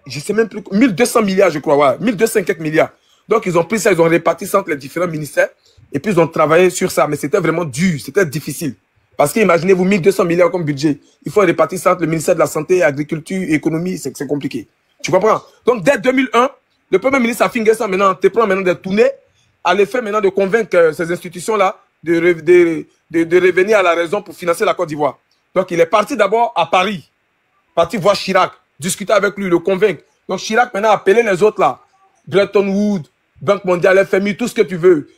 je sais même plus, 1200 milliards je crois, ouais, 1200 quelques milliards. Donc ils ont pris ça, ils ont réparti ça entre les différents ministères et puis ils ont travaillé sur ça, mais c'était vraiment dur, c'était difficile. Parce que imaginez-vous 1200 milliards comme budget, il faut répartir ça entre le ministère de la Santé, Agriculture, Économie, c'est compliqué. Tu comprends? Donc dès 2001, le Premier ministre a fingé ça maintenant, te prend maintenant des tournées, à l'effet maintenant de convaincre ces institutions-là de revenir à la raison pour financer la Côte d'Ivoire. Donc il est parti d'abord à Paris, parti voir Chirac, discuter avec lui, le convaincre. Donc Chirac maintenant a appelé les autres là, Bretton Woods, Banque mondiale, FMI, tout ce que tu veux,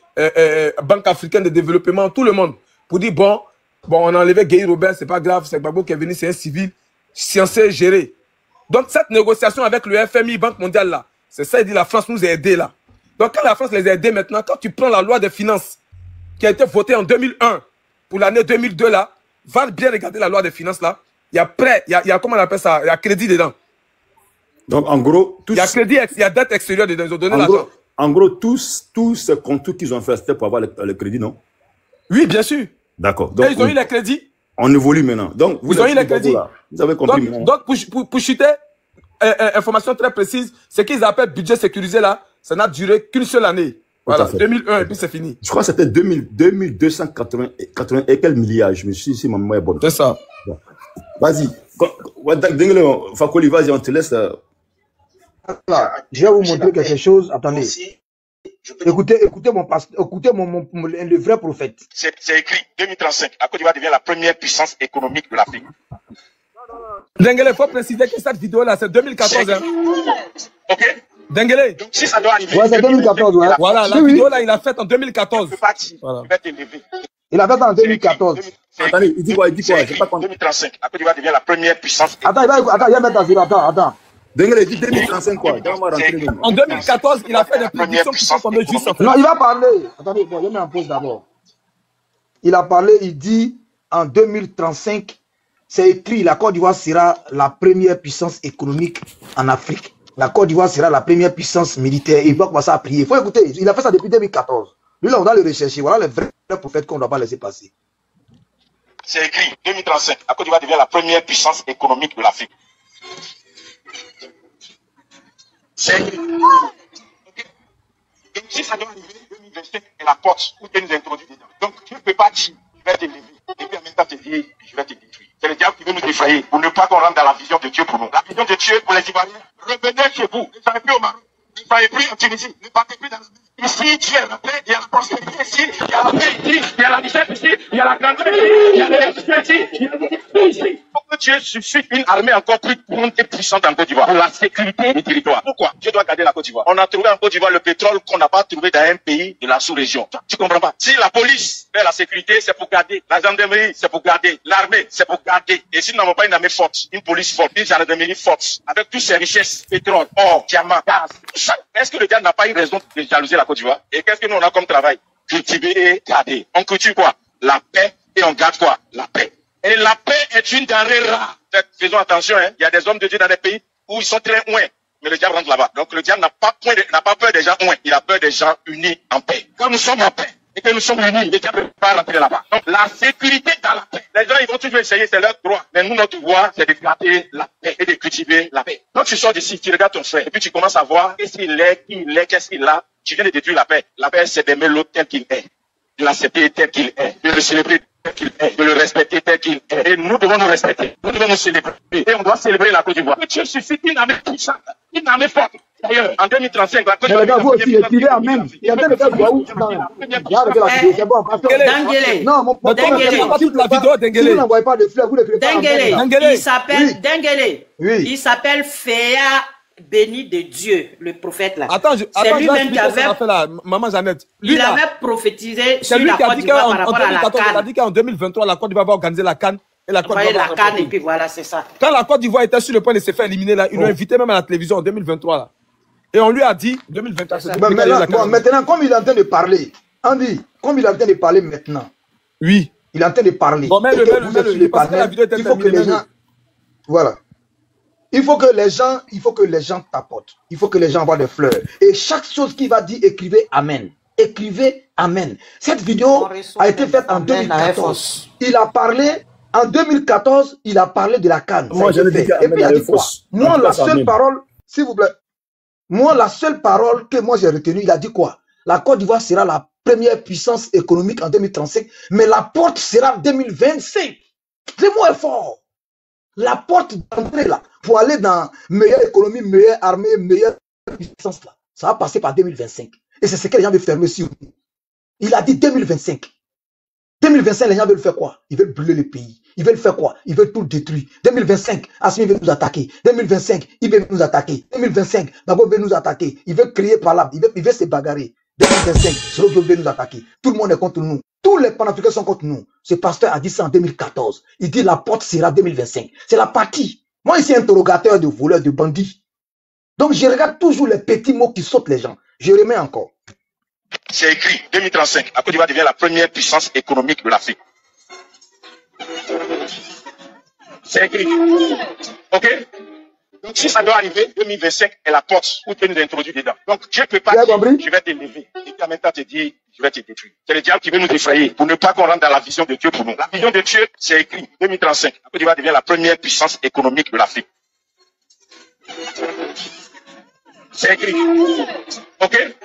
Banque africaine de développement, tout le monde, pour dire bon, on a enlevé Guy Robert, c'est pas grave, c'est Gbagbo qui est venu, c'est un civil, censé gérer. Donc cette négociation avec le FMI, Banque mondiale là, c'est ça, il dit la France nous a aidés là. Donc quand la France les a aidés maintenant, quand tu prends la loi des finances qui a été votée en 2001 pour l'année 2002 là, va bien regarder la loi des finances là, il y a prêt, il y a comment on appelle ça, il y a crédit dedans. Donc en gros, il y a crédit, il y a dette extérieure dedans, ils ont donné l'argent. En gros, tous ces contours qu'ils ont fait, c'était pour avoir le crédit, non? Oui, bien sûr. D'accord. Donc ils ont eu les crédits. On évolue maintenant. Donc vous ils ont eu les crédits. Vous avez compris maintenant. Donc pour chuter, information très précise, ce qu'ils appellent budget sécurisé là, ça n'a duré qu'une seule année. Voilà, 2001 et puis c'est fini. Je crois que c'était 2280 et quelques milliards. Je me suis dit si ma mémoire est bonne. C'est ça. Vas-y. Fakoli, vas-y, on te laisse. Voilà. Je vais vous montrer quelque chose. Attendez. Écoutez le vrai prophète. C'est écrit 2035. La Côte d'Ivoire devient la première puissance économique de l'Afrique. Dengele, il faut préciser que cette vidéo-là, c'est 2014. Hein. Ok. Dengele. Donc, si ça doit arriver. Ouais, c'est 2014. Ouais. Voilà, la vidéo-là, il a faite en 2014. Voilà. Il a fait en 2014. Attendez, il dit quoi? Il dit quoi? 2035. La Côte d'Ivoire devient la première puissance. Attends, il va mettre attends. Dengele, il dit 2035 quoi? En 2014, il a fait des prédictions qui sont tombées juste en fait. Non, il va parler. Attendez, bon, je mets en pause d'abord. Il a parlé, il dit en 2035, c'est écrit, la Côte d'Ivoire sera la première puissance économique en Afrique. La Côte d'Ivoire sera la première puissance militaire. Il va commencer à prier. Il faut écouter, il a fait ça depuis 2014. Lui, là, on doit le rechercher. Voilà le vrai prophète qu'on ne doit pas laisser passer. C'est écrit 2035. La Côte d'Ivoire devient la première puissance économique de l'Afrique. C'est écrit. Okay. Donc, si ça doit arriver, 2025 est la porte où tu nous introduis dedans. Donc, tu ne peux pas dire, je vais te lever, et puis en même temps te dire, je vais te détruire. C'est le diable qui veut nous défrayer pour ne pas qu'on rentre dans la vision de Dieu pour nous. La vision de Dieu pour les Ivoiriens, revenez chez vous. Ne soyez plus au Maroc, ne soyez plus en Tunisie, ne partez plus dans la... Ici, Dieu est la paix, il y a la prospérité ici, il y a la paix ici, il y a la richesse ici, il y a la grandeur ici, il y a l'électricité ici, il y a la ici. Il faut que Dieu suscite une armée encore plus grande et puissante en Côte d'Ivoire pour la sécurité du territoire. Pourquoi Dieu doit garder la Côte d'Ivoire. On a trouvé en Côte d'Ivoire le pétrole qu'on n'a pas trouvé dans un pays de la sous-région. Tu comprends pas? Si la police fait la sécurité, c'est pour garder. La gendarmerie, c'est pour garder. L'armée, c'est pour garder. Et si nous n'avons pas une armée forte, une police forte, une gendarmerie forte, avec toutes ces richesses, pétrole, or, diamants, gaz, tout ça, est-ce que le diable n'a pas une raison de jalouser la Côte d'Ivoire? Et qu'est-ce que nous on a comme travail? Cultiver et garder. On cultive quoi? La paix et on garde quoi? La paix. Et la paix est une denrée rare. Faisons attention, hein. Il y a des hommes de Dieu dans des pays où ils sont très loin. Mais le diable rentre là-bas. Donc le diable n'a pas peur des gens loin. Il a peur des gens unis en paix. Quand nous sommes en paix et que nous sommes unis, le diable ne peut pas rentrer là-bas. Donc la sécurité dans la paix. Les gens, ils vont toujours essayer, c'est leur droit. Mais nous, notre voie, c'est de garder la paix et de cultiver la paix. Donc tu sors d'ici, tu regardes ton frère et puis tu commences à voir qu'est-ce qu'il est, qui il est, qu'est-ce qu'il a. Tu viens de détruire la paix. La paix, c'est d'aimer l'autre tel qu'il est, de l'accepter tel qu'il est, de le célébrer tel qu'il est, de le respecter tel qu'il est. Et nous devons nous respecter. Nous devons nous célébrer. Et on doit célébrer la Côte d'Ivoire. Que Dieu suscite une armée puissante, une armée forte. D'ailleurs, en 2035, la Côte Mais les gars, d'Ivoire vous aussi, écrivez Amen. Il y a de faire quoi où? C'est bon, Dengele. non, mon Dengele. toute la vidéo, si vous Dengele. n'envoyez pas de fleurs, vous l'écrivez pas Dengele. Amen. Dengele. Il s'appelle Dengele. Oui. Il s'appelle Féa béni de Dieu, le prophète là. Attends, C'est je vais lui-même qui expliquer ce qu'on a avait, fait là, maman Jeannette. Lui, il là, avait prophétisé c'est sur lui la qui a Côte dit d'Ivoire qu'en par rapport à la 2014, il a CAN. dit qu'en 2023, la Côte d'Ivoire va organiser la CAN. Et la Côte Voyez d'Ivoire la va CAN et remporter. puis voilà, c'est ça. Quand la Côte d'Ivoire était sur le point de se faire éliminer là, ils l'ont invité même à la télévision en 2023 là. Et on lui a dit 2023. C'est Bon, maintenant, comme il est en train de parler, Andy, comme il est en train de parler maintenant. Oui. Il est en train de parler. Bon, mets-le, parce que la vidéo était il faut que les gens. Voilà. Il faut que les gens tapotent. Il faut que les gens voient des fleurs. Et chaque chose qu'il va dire, écrivez Amen. Écrivez Amen. Cette vidéo a été faite en 2014. Il a parlé, en 2014, il a parlé de la CAN. Moi, je dit et puis il a dit quoi? Moi, la seule parole, s'il vous plaît, moi, la seule parole que moi j'ai retenue, il a dit quoi? La Côte d'Ivoire sera la première puissance économique en 2035, mais la porte sera en 2025. Le mot est fort. La porte d'entrée là, pour aller dans meilleure économie, meilleure armée, meilleure puissance là, ça va passer par 2025. Et c'est ce que les gens veulent fermer sur nous. Il a dit 2025. 2025, les gens veulent faire quoi? Ils veulent brûler le pays. Ils veulent faire quoi? Ils veulent tout détruire. 2025, Assimi veut nous attaquer. 2025, il veut nous attaquer. 2025, Babo veut nous attaquer. Il veut crier par là. Il veut se bagarrer. 2025, Sorogo veut nous attaquer. Tout le monde est contre nous. Tous les panafricains sont contre nous. Ce pasteur a dit ça en 2014. Il dit la porte sera 2025. C'est la partie. Moi, ici, interrogateur de voleurs, de bandits. Donc, je regarde toujours les petits mots qui sautent les gens. Je remets encore. C'est écrit 2035. La Côte d'Ivoire devient la première puissance économique de l'Afrique. C'est écrit. Ok? Donc, si ça doit arriver, 2025 est la porte où tu nous introduis dedans. Donc, Dieu ne peut pas dire, je vais t'élever. Et puis en même temps te dire, je vais te détruire. C'est le diable qui veut nous effrayer pour ne pas qu'on rentre dans la vision de Dieu pour nous. La vision de Dieu, c'est écrit 2035. La Côte d'Ivoire devient la première puissance économique de l'Afrique. C'est écrit. Ok?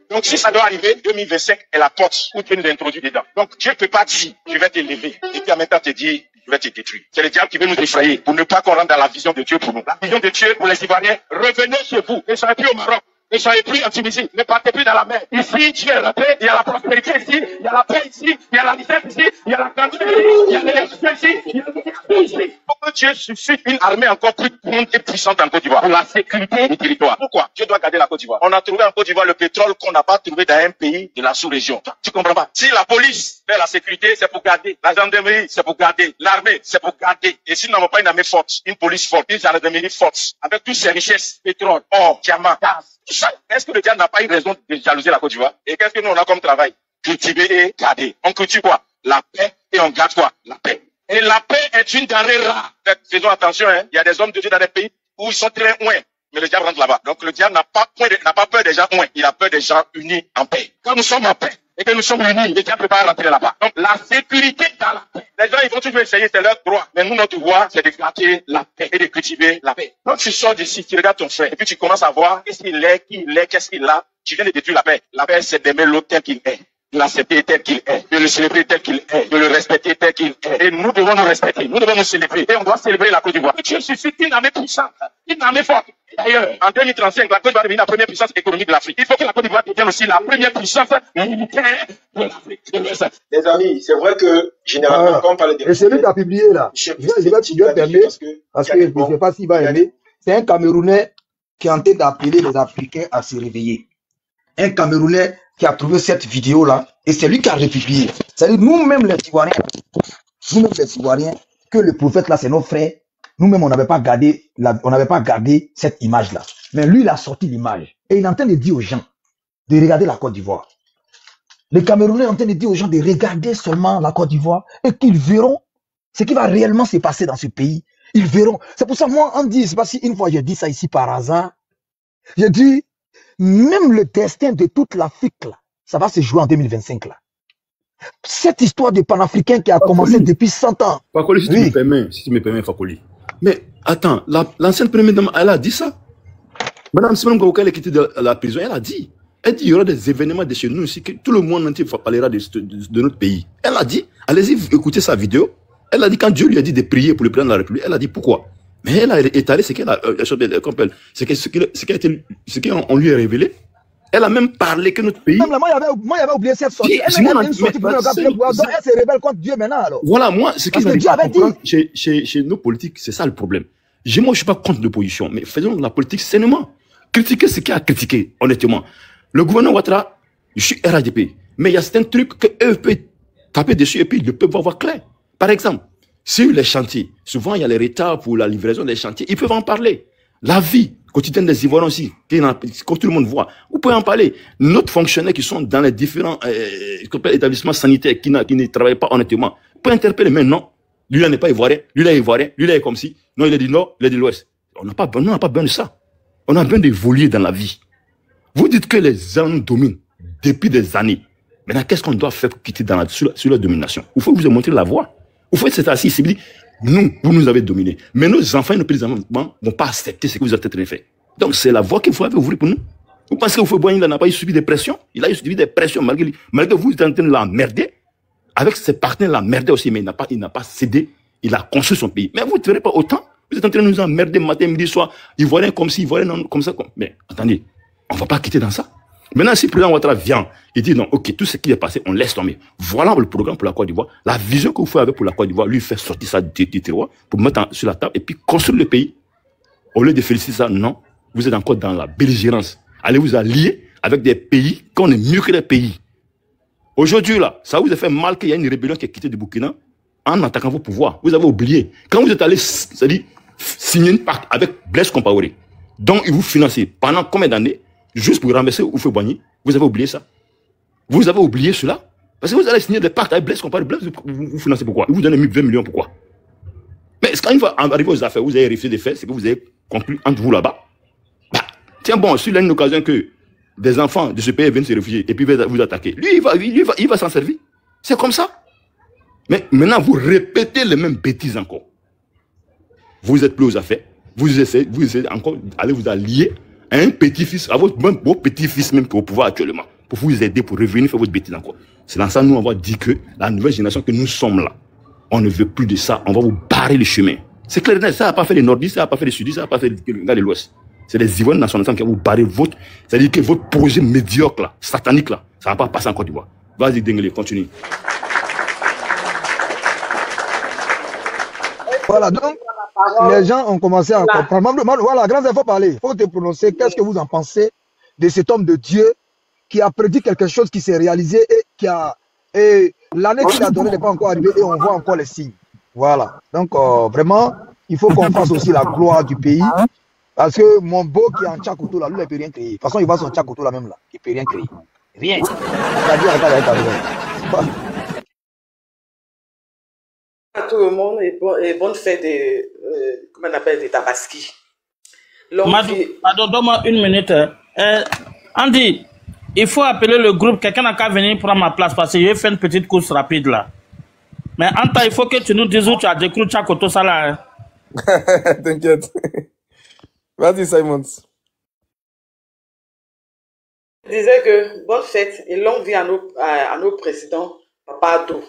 Donc, si ça doit arriver, 2025 est la porte où tu nous introduis dedans. Donc, Dieu ne peut pas dire, je vais t'élever. Et puis en même temps te dire, je vais te détruire. C'est le diable qui veut nous effrayer pour ne pas qu'on rentre dans la vision de Dieu pour nous. La vision de Dieu pour les Ivoiriens, revenez chez vous. Ne soyez plus au Maroc. Ne soyez plus en Tunisie. Ne partez plus dans la mer. Ici, Dieu est la paix. Il y a la prospérité ici. Il y a la paix ici. Il y a la richesse ici. Il y a la grandeur ici. Il y a l'élection ici. Il y a le ici. Pour que Dieu suscite une armée encore plus grande et puissante en Côte d'Ivoire. Pour la sécurité du territoire. Pourquoi? Dieu doit garder la Côte d'Ivoire. On a trouvé en Côte d'Ivoire le pétrole qu'on n'a pas trouvé dans un pays de la sous-région. Tu comprends pas? Si la police fait la sécurité, c'est pour garder. La gendarmerie, c'est pour garder. L'armée, c'est pour garder. Et s'ils n'ont pas une armée forte, une police forte, une gendarmerie forte, avec toutes ces richesses, pétrole, or, diamant, gaz, tout ça, est-ce que le diable n'a pas une raison de jalouser la Côte d'Ivoire? Et qu'est-ce que nous on a comme travail? Cultiver et garder. On cultive quoi? La paix et on garde quoi? La paix. Et la paix est une denrée rare. Faisons attention, hein. Il y a des hommes de Dieu dans des pays où ils sont très loin. Mais le diable rentre là-bas. Donc le diable n'a pas peur des gens loin. Il a peur des gens unis en paix. Quand nous sommes en paix et que nous sommes unis, le diable ne peut pas rentrer là-bas. Donc la sécurité dans la paix. Les gens, ils vont toujours essayer, c'est leur droit. Mais nous, notre droit, c'est de garder la paix et de cultiver la paix. Quand tu sors d'ici, tu regardes ton frère et puis tu commences à voir qu'est-ce qu'il est, qui il est, qu'est-ce qu'il a. Tu viens de détruire la paix. La paix, c'est d'aimer l'autre tel qu'il est. De l'accepter tel qu'il est, de le célébrer tel qu'il est, de le respecter tel qu'il est. Et nous devons nous respecter, nous devons nous célébrer. Et on doit célébrer la Côte d'Ivoire. Dieu suscite une armée puissante, une armée forte. D'ailleurs, en 2035, la Côte d'Ivoire devient la première puissance économique de l'Afrique. Il faut que la Côte d'Ivoire devienne aussi la première puissance militaire de l'Afrique. Les amis, c'est vrai que généralement, quand on parle de... Et celui qui a publié là, je vais t'aimer, parce que je ne sais pas s'il va aimer. C'est un Camerounais qui est en train d'appeler les Africains à se réveiller. Un Camerounais qui a trouvé cette vidéo-là, et c'est lui qui a republié. C'est-à-dire, nous-mêmes les Ivoiriens, que le prophète là, c'est nos frères, nous-mêmes, on n'avait pas gardé cette image-là. Mais lui, il a sorti l'image. Et il est en train de dire aux gens de regarder la Côte d'Ivoire. Les Camerounais sont en train de dire aux gens de regarder seulement la Côte d'Ivoire et qu'ils verront ce qui va réellement se passer dans ce pays. Ils verront. C'est pour ça, moi, on dit, c'est pas si une fois j'ai dit ça ici par hasard, j'ai dit, même le destin de toute l'Afrique, là, ça va se jouer en 2025. Là. Cette histoire de panafricain qui a commencé depuis 100 ans. Fakoli, si tu me permets, Fakoli. Mais attends, l'ancienne première dame, elle a dit ça. Madame Simone Gawaka, elle est quittée de la prison, elle a dit. Elle dit qu'il y aura des événements de chez nous ici, que tout le monde entier parlera de notre pays. Elle a dit, allez-y écoutez sa vidéo. Elle a dit, quand Dieu lui a dit de prier pour le président de la République, elle a dit pourquoi? Mais elle a étalé ce qu'elle a, ce qu'on lui a révélé. Elle a même parlé que notre pays... Même là, moi, j'avais oublié cette sortie. Elle a une sortie pour le pouvoir, donc elle se révèle contre Dieu maintenant, alors. Voilà, moi, ce que Dieu avait dit. Chez nos politiques, c'est ça le problème. Moi, je ne suis pas contre l'opposition, mais faisons la politique sainement. Critiquer ce qu'il y a à critiquer, honnêtement. Le gouvernement Ouattara, je suis RADP, mais il y a certains trucs qu'eux peuvent taper dessus et puis le peuple va voir clair. Par exemple, sur les chantiers, souvent il y a les retards pour la livraison des chantiers, ils peuvent en parler. La vie quotidienne des Ivoiriens aussi, que tout le monde voit, vous pouvez en parler. Nos fonctionnaires qui sont dans les différents établissements sanitaires qui ne travaillent pas honnêtement, vous pouvez interpeller, mais non, lui là n'est pas ivoirien, lui là est ivoirien, lui là est comme si, non il est du nord, il est de l'ouest. On n'a pas besoin de ça. On a besoin d'évoluer dans la vie. Vous dites que les gens nous dominent depuis des années. Maintenant, qu'est-ce qu'on doit faire pour quitter sur la domination? Il faut vous montrer la voie. Il faut être assis ici, nous, vous nous avez dominés. Mais nos enfants et nos petits-enfants ne vont pas accepter ce que vous êtes en train de faire. Donc, c'est la voie qu'il faut ouvrir pour nous. Vous pensez que Houphouët Boigny n'a pas subi des pressions? Il a subi des pressions malgré que vous êtes en train de l'emmerder. Avec ses partenaires, l'emmerder aussi, mais il n'a pas cédé. Il a construit son pays. Mais vous ne ferez pas autant. Vous êtes en train de nous emmerder matin, midi, soir. Ivoiriens comme ci, Ivoiriens non, comme ça. Mais attendez, on ne va pas quitter dans ça. Maintenant, si le président Ouattara vient et dit non, ok, tout ce qui est passé, on laisse tomber. Voilà le programme pour la Côte d'Ivoire. La vision que vous faites avec pour la Côte d'Ivoire, lui faire sortir ça du tiroir pour mettre sur la table et puis construire le pays. Au lieu de féliciter ça, non, vous êtes encore dans la belligérance. Allez vous allier avec des pays qu'on est mieux que les pays. Aujourd'hui, là, ça vous a fait mal qu'il y a une rébellion qui a quitté du Burkina en attaquant vos pouvoirs. Vous avez oublié. Quand vous êtes allé, c'est-à-dire, signer une pacte avec Blaise Compaoré, dont ils vous financent pendant combien d'années? Juste pour renverser Houphouët Boigny, vous avez oublié ça? Vous avez oublié cela? Parce que vous allez signer des pactes avec Blaise Compaoré. Blaise, vous financez pourquoi? Il vous donne 20 millions, pourquoi? Mais quand il va arriver aux affaires, vous avez refusé de faire ce que vous avez conclu entre vous là-bas. Bah, tiens bon, s'il a une occasion que des enfants de ce pays viennent se réfugier et puis vous attaquer, lui, il va s'en servir. C'est comme ça. Mais maintenant, vous répétez les mêmes bêtises encore. Vous êtes plus aux affaires. Vous essayez encore d'aller vous allier à un petit-fils, à vos petits-fils même qui est au pouvoir actuellement, pour vous aider, pour revenir faire votre bêtise encore. C'est dans ça, nous, on va dire que la nouvelle génération que nous sommes là, on ne veut plus de ça, on va vous barrer le chemin. C'est clair, ça n'a pas fait les nordistes, ça n'a pas fait les sudistes, ça n'a pas fait les gars de l'ouest. C'est les Ivoiriens nationaux qui vont vous barrer votre, c'est-à-dire que votre projet médiocre là, satanique là, ça ne va pas passer en Côte d'Ivoire. Vas-y, Dengue, continue. Voilà, donc, les gens ont commencé à comprendre. Voilà, grand, il faut parler. Il faut te prononcer. Qu'est-ce que vous en pensez de cet homme de Dieu qui a prédit quelque chose qui s'est réalisé et l'année qu'il a donnée n'est pas encore arrivée et on voit encore les signes. Voilà. Donc, vraiment, il faut qu'on fasse aussi la gloire du pays. Parce que mon beau qui est en Tchakoto, là, lui, il ne peut rien créer. De toute façon, il va son Tchakoto là même, là. Il ne peut rien créer. Rien. À tout le monde et bonne fête des, comment on appelle, des Tabaski. Pardon, donne-moi une minute. Andy, il faut appeler le groupe. Quelqu'un n'a qu'à venir prendre ma place parce que je vais faire une petite course rapide là. Mais Anta, il faut que tu nous dises où tu as décrit Tchakoto ça là. T'inquiète. Vas-y, Simons. Je disais que bonne fête et longue vie à nos présidents, Papa Addo.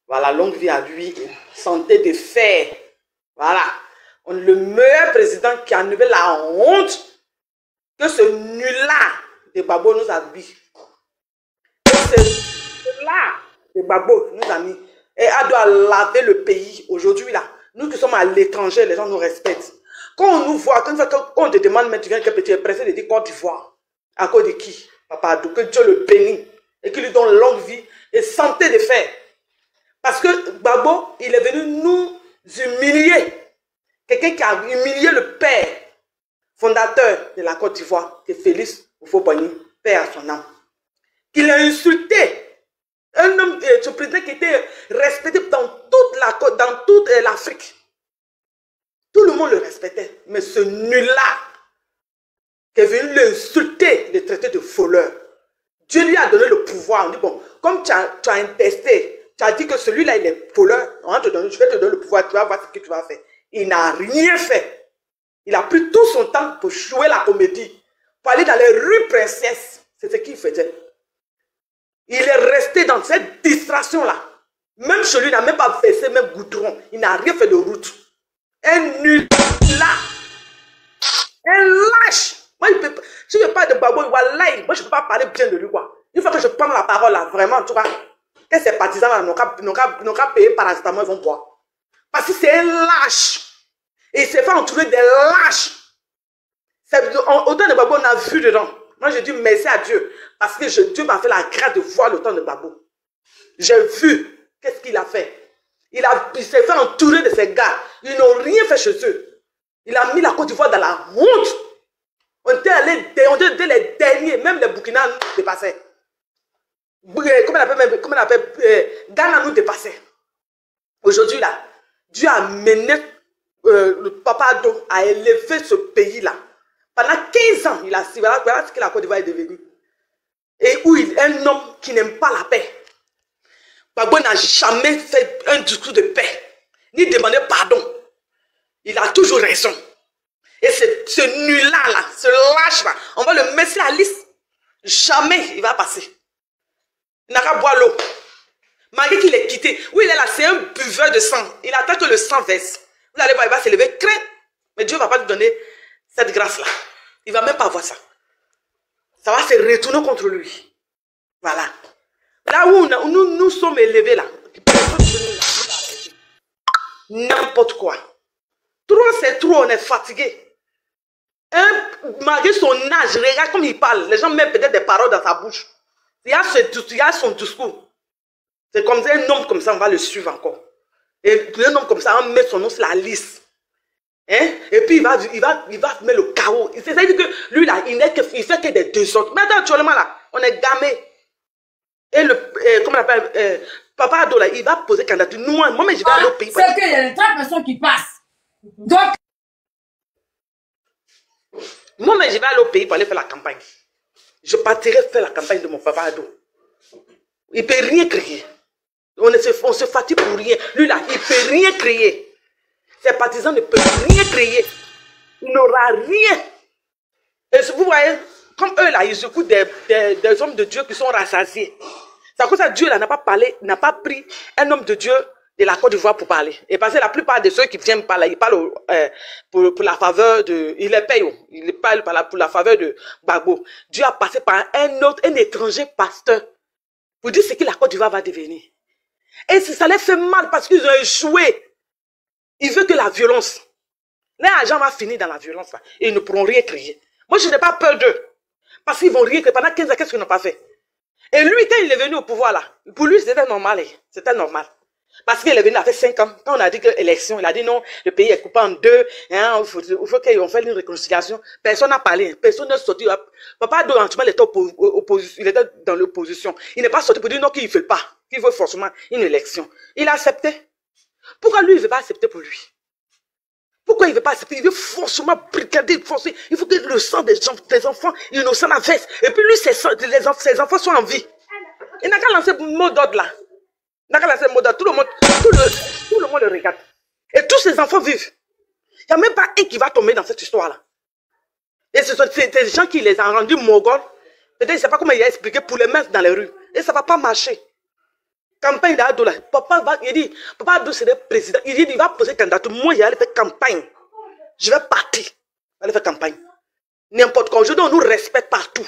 Voilà, longue vie à lui, santé de fer. Voilà. Le meilleur président qui a enlevé la honte que ce nul-là de Gbagbo nous a mis. Ce nul-là de Gbagbo nous a mis. Et a doit laver le pays aujourd'hui là. Nous qui sommes à l'étranger, les gens nous respectent. Quand on nous voit, quand on te demande, mais tu viens que tu es pressé de dire Côte d'Ivoire. À cause de qui? Papa Addo, que Dieu le bénisse et qu'il lui donne longue vie et santé de fer. Parce que Gbagbo, il est venu nous humilier. Quelqu'un qui a humilié le père fondateur de la Côte d'Ivoire, qui est Félix Houphouët-Boigny, père à son âme. Qu'il a insulté. Un homme, ce président qui était respecté dans toute l'Afrique. Tout le monde le respectait. Mais ce nul-là, qui est venu l'insulter, le traiter de voleur. Dieu lui a donné le pouvoir. On dit, bon, comme tu as intesté, tu as dit que celui-là, il est voleur, je vais te donner le pouvoir, tu vas voir ce que tu vas faire. Il n'a rien fait. Il a pris tout son temps pour jouer la comédie, pour aller dans les rues princesses. C'est ce qu'il faisait. Il est resté dans cette distraction-là. Même chez lui, il n'a même pas versé même goudron. Il n'a rien fait de route. Un nul. wallahi, moi je peux pas parler bien de lui, quoi. Une fois que je prends la parole, là, vraiment, en tout cas, que ces partisans-là n'ont qu'à payer paracétamol, ils vont boire. Parce que c'est un lâche. Et il s'est fait entourer des lâches. Autant de Gbagbo, on a vu dedans. Moi, je dis merci à Dieu. Parce que Dieu m'a fait la grâce de voir le temps de Gbagbo. J'ai vu qu'est-ce qu'il a fait. Il s'est fait entourer de ces gars. Ils n'ont rien fait chez eux. Il a mis la Côte d'Ivoire dans la honte. On était les derniers. Même les Burkina nous dépassaient. Comment on appelle Ghana nous dépassait. Aujourd'hui, là, Dieu a mené le Papa Ado à élever ce pays-là. Pendant 15 ans, il a su, voilà ce que la Côte d'Ivoire est devenue. Et où il est un homme qui n'aime pas la paix. Gbagbo n'a jamais fait un discours de paix, ni demandé pardon. Il a toujours raison. Et ce nul-là, ce lâche-là, on va le mettre sur la liste. Jamais il va passer. Il n'a qu'à boire l'eau. Malgré qu'il est quitté. Oui, il est là, c'est un buveur de sang. Il attend que le sang verse. Vous allez voir, il va s'élever, craint. Mais Dieu ne va pas lui donner cette grâce-là. Il ne va même pas avoir ça. Ça va se retourner contre lui. Voilà. Là où nous sommes élevés, là, n'importe quoi. Trop, c'est trop, on est fatigué. Malgré son âge, regarde comme il parle. Les gens mettent peut-être des paroles dans sa bouche. Il y a son discours. C'est comme ça, un homme comme ça, on va le suivre encore. Et un homme comme ça, on met son nom sur la liste. Hein? Et puis il va mettre le chaos. C'est-à-dire que lui là, il fait que des deux autres. Mais actuellement là, on est gamé. Et comment on appelle, Papa Ado là, il va poser candidature. Moi-même, je vais aller au pays. C'est qu'il y a des 30 personnes qui passent. Donc. Moi-même, je vais aller au pays pour aller faire la campagne. Je partirai faire la campagne de mon Papa Ado. Il ne peut rien créer. On se fatigue pour rien. Lui là, il ne peut rien créer. Ses partisans ne peuvent rien créer. Il n'aura rien. Et vous voyez, comme eux là, ils écoutent des hommes de Dieu qui sont rassasiés. C'est à cause de Dieu là n'a pas pris un homme de Dieu de la Côte d'Ivoire pour parler. Et parce que la plupart de ceux qui viennent par là, ils parlent pour la faveur de... Ils les payent. Ils parlent pour la faveur de Gbagbo. Dieu a passé par un étranger pasteur pour dire ce que la Côte d'Ivoire va devenir. Et ça les fait mal parce qu'ils ont échoué. Ils veulent que la violence. Les agents vont finir dans la violence. Là, et ils ne pourront rien créer. Moi, je n'ai pas peur d'eux. Parce qu'ils vont rien créer. Pendant 15 ans, qu'est-ce qu'ils n'ont pas fait? Et lui, quand il est venu au pouvoir, là, pour lui, c'était normal. C'était normal. Parce qu'il est venu, il a fait 5 ans. Quand on a dit que l'élection, il a dit non, le pays est coupé en deux. Hein, il faut qu'ils fassent une réconciliation. Personne n'a parlé. Personne n'est sorti. Papa Ado, il était dans l'opposition. Il n'est pas sorti pour dire non, qu'il ne fait pas. Qu'il veut forcément une élection. Il a accepté. Pourquoi lui, il ne veut pas accepter pour lui? Pourquoi il ne veut pas accepter? Il veut forcément brigader, forcer. Il faut que le sang des enfants innocents la verse. Et puis lui, ses enfants sont en vie. Il n'a qu'à lancer le mot d'ordre là. Il n'a qu'à lancer le mot d'ordre. Tout le monde le regarde. Et tous ces enfants vivent. Il n'y a même pas un qui va tomber dans cette histoire-là. Et ce sont des gens qui les ont rendus mongols. Peut-être, je ne sais pas comment il a expliqué pour les mettre dans les rues. Et ça ne va pas marcher. Campagne d'Ado là. Papa Ado c'est le président. Il dit, il va poser candidature. Moi, j'allais faire campagne. Je vais partir. Aller faire campagne. N'importe quoi. Aujourd'hui, on nous respecte partout.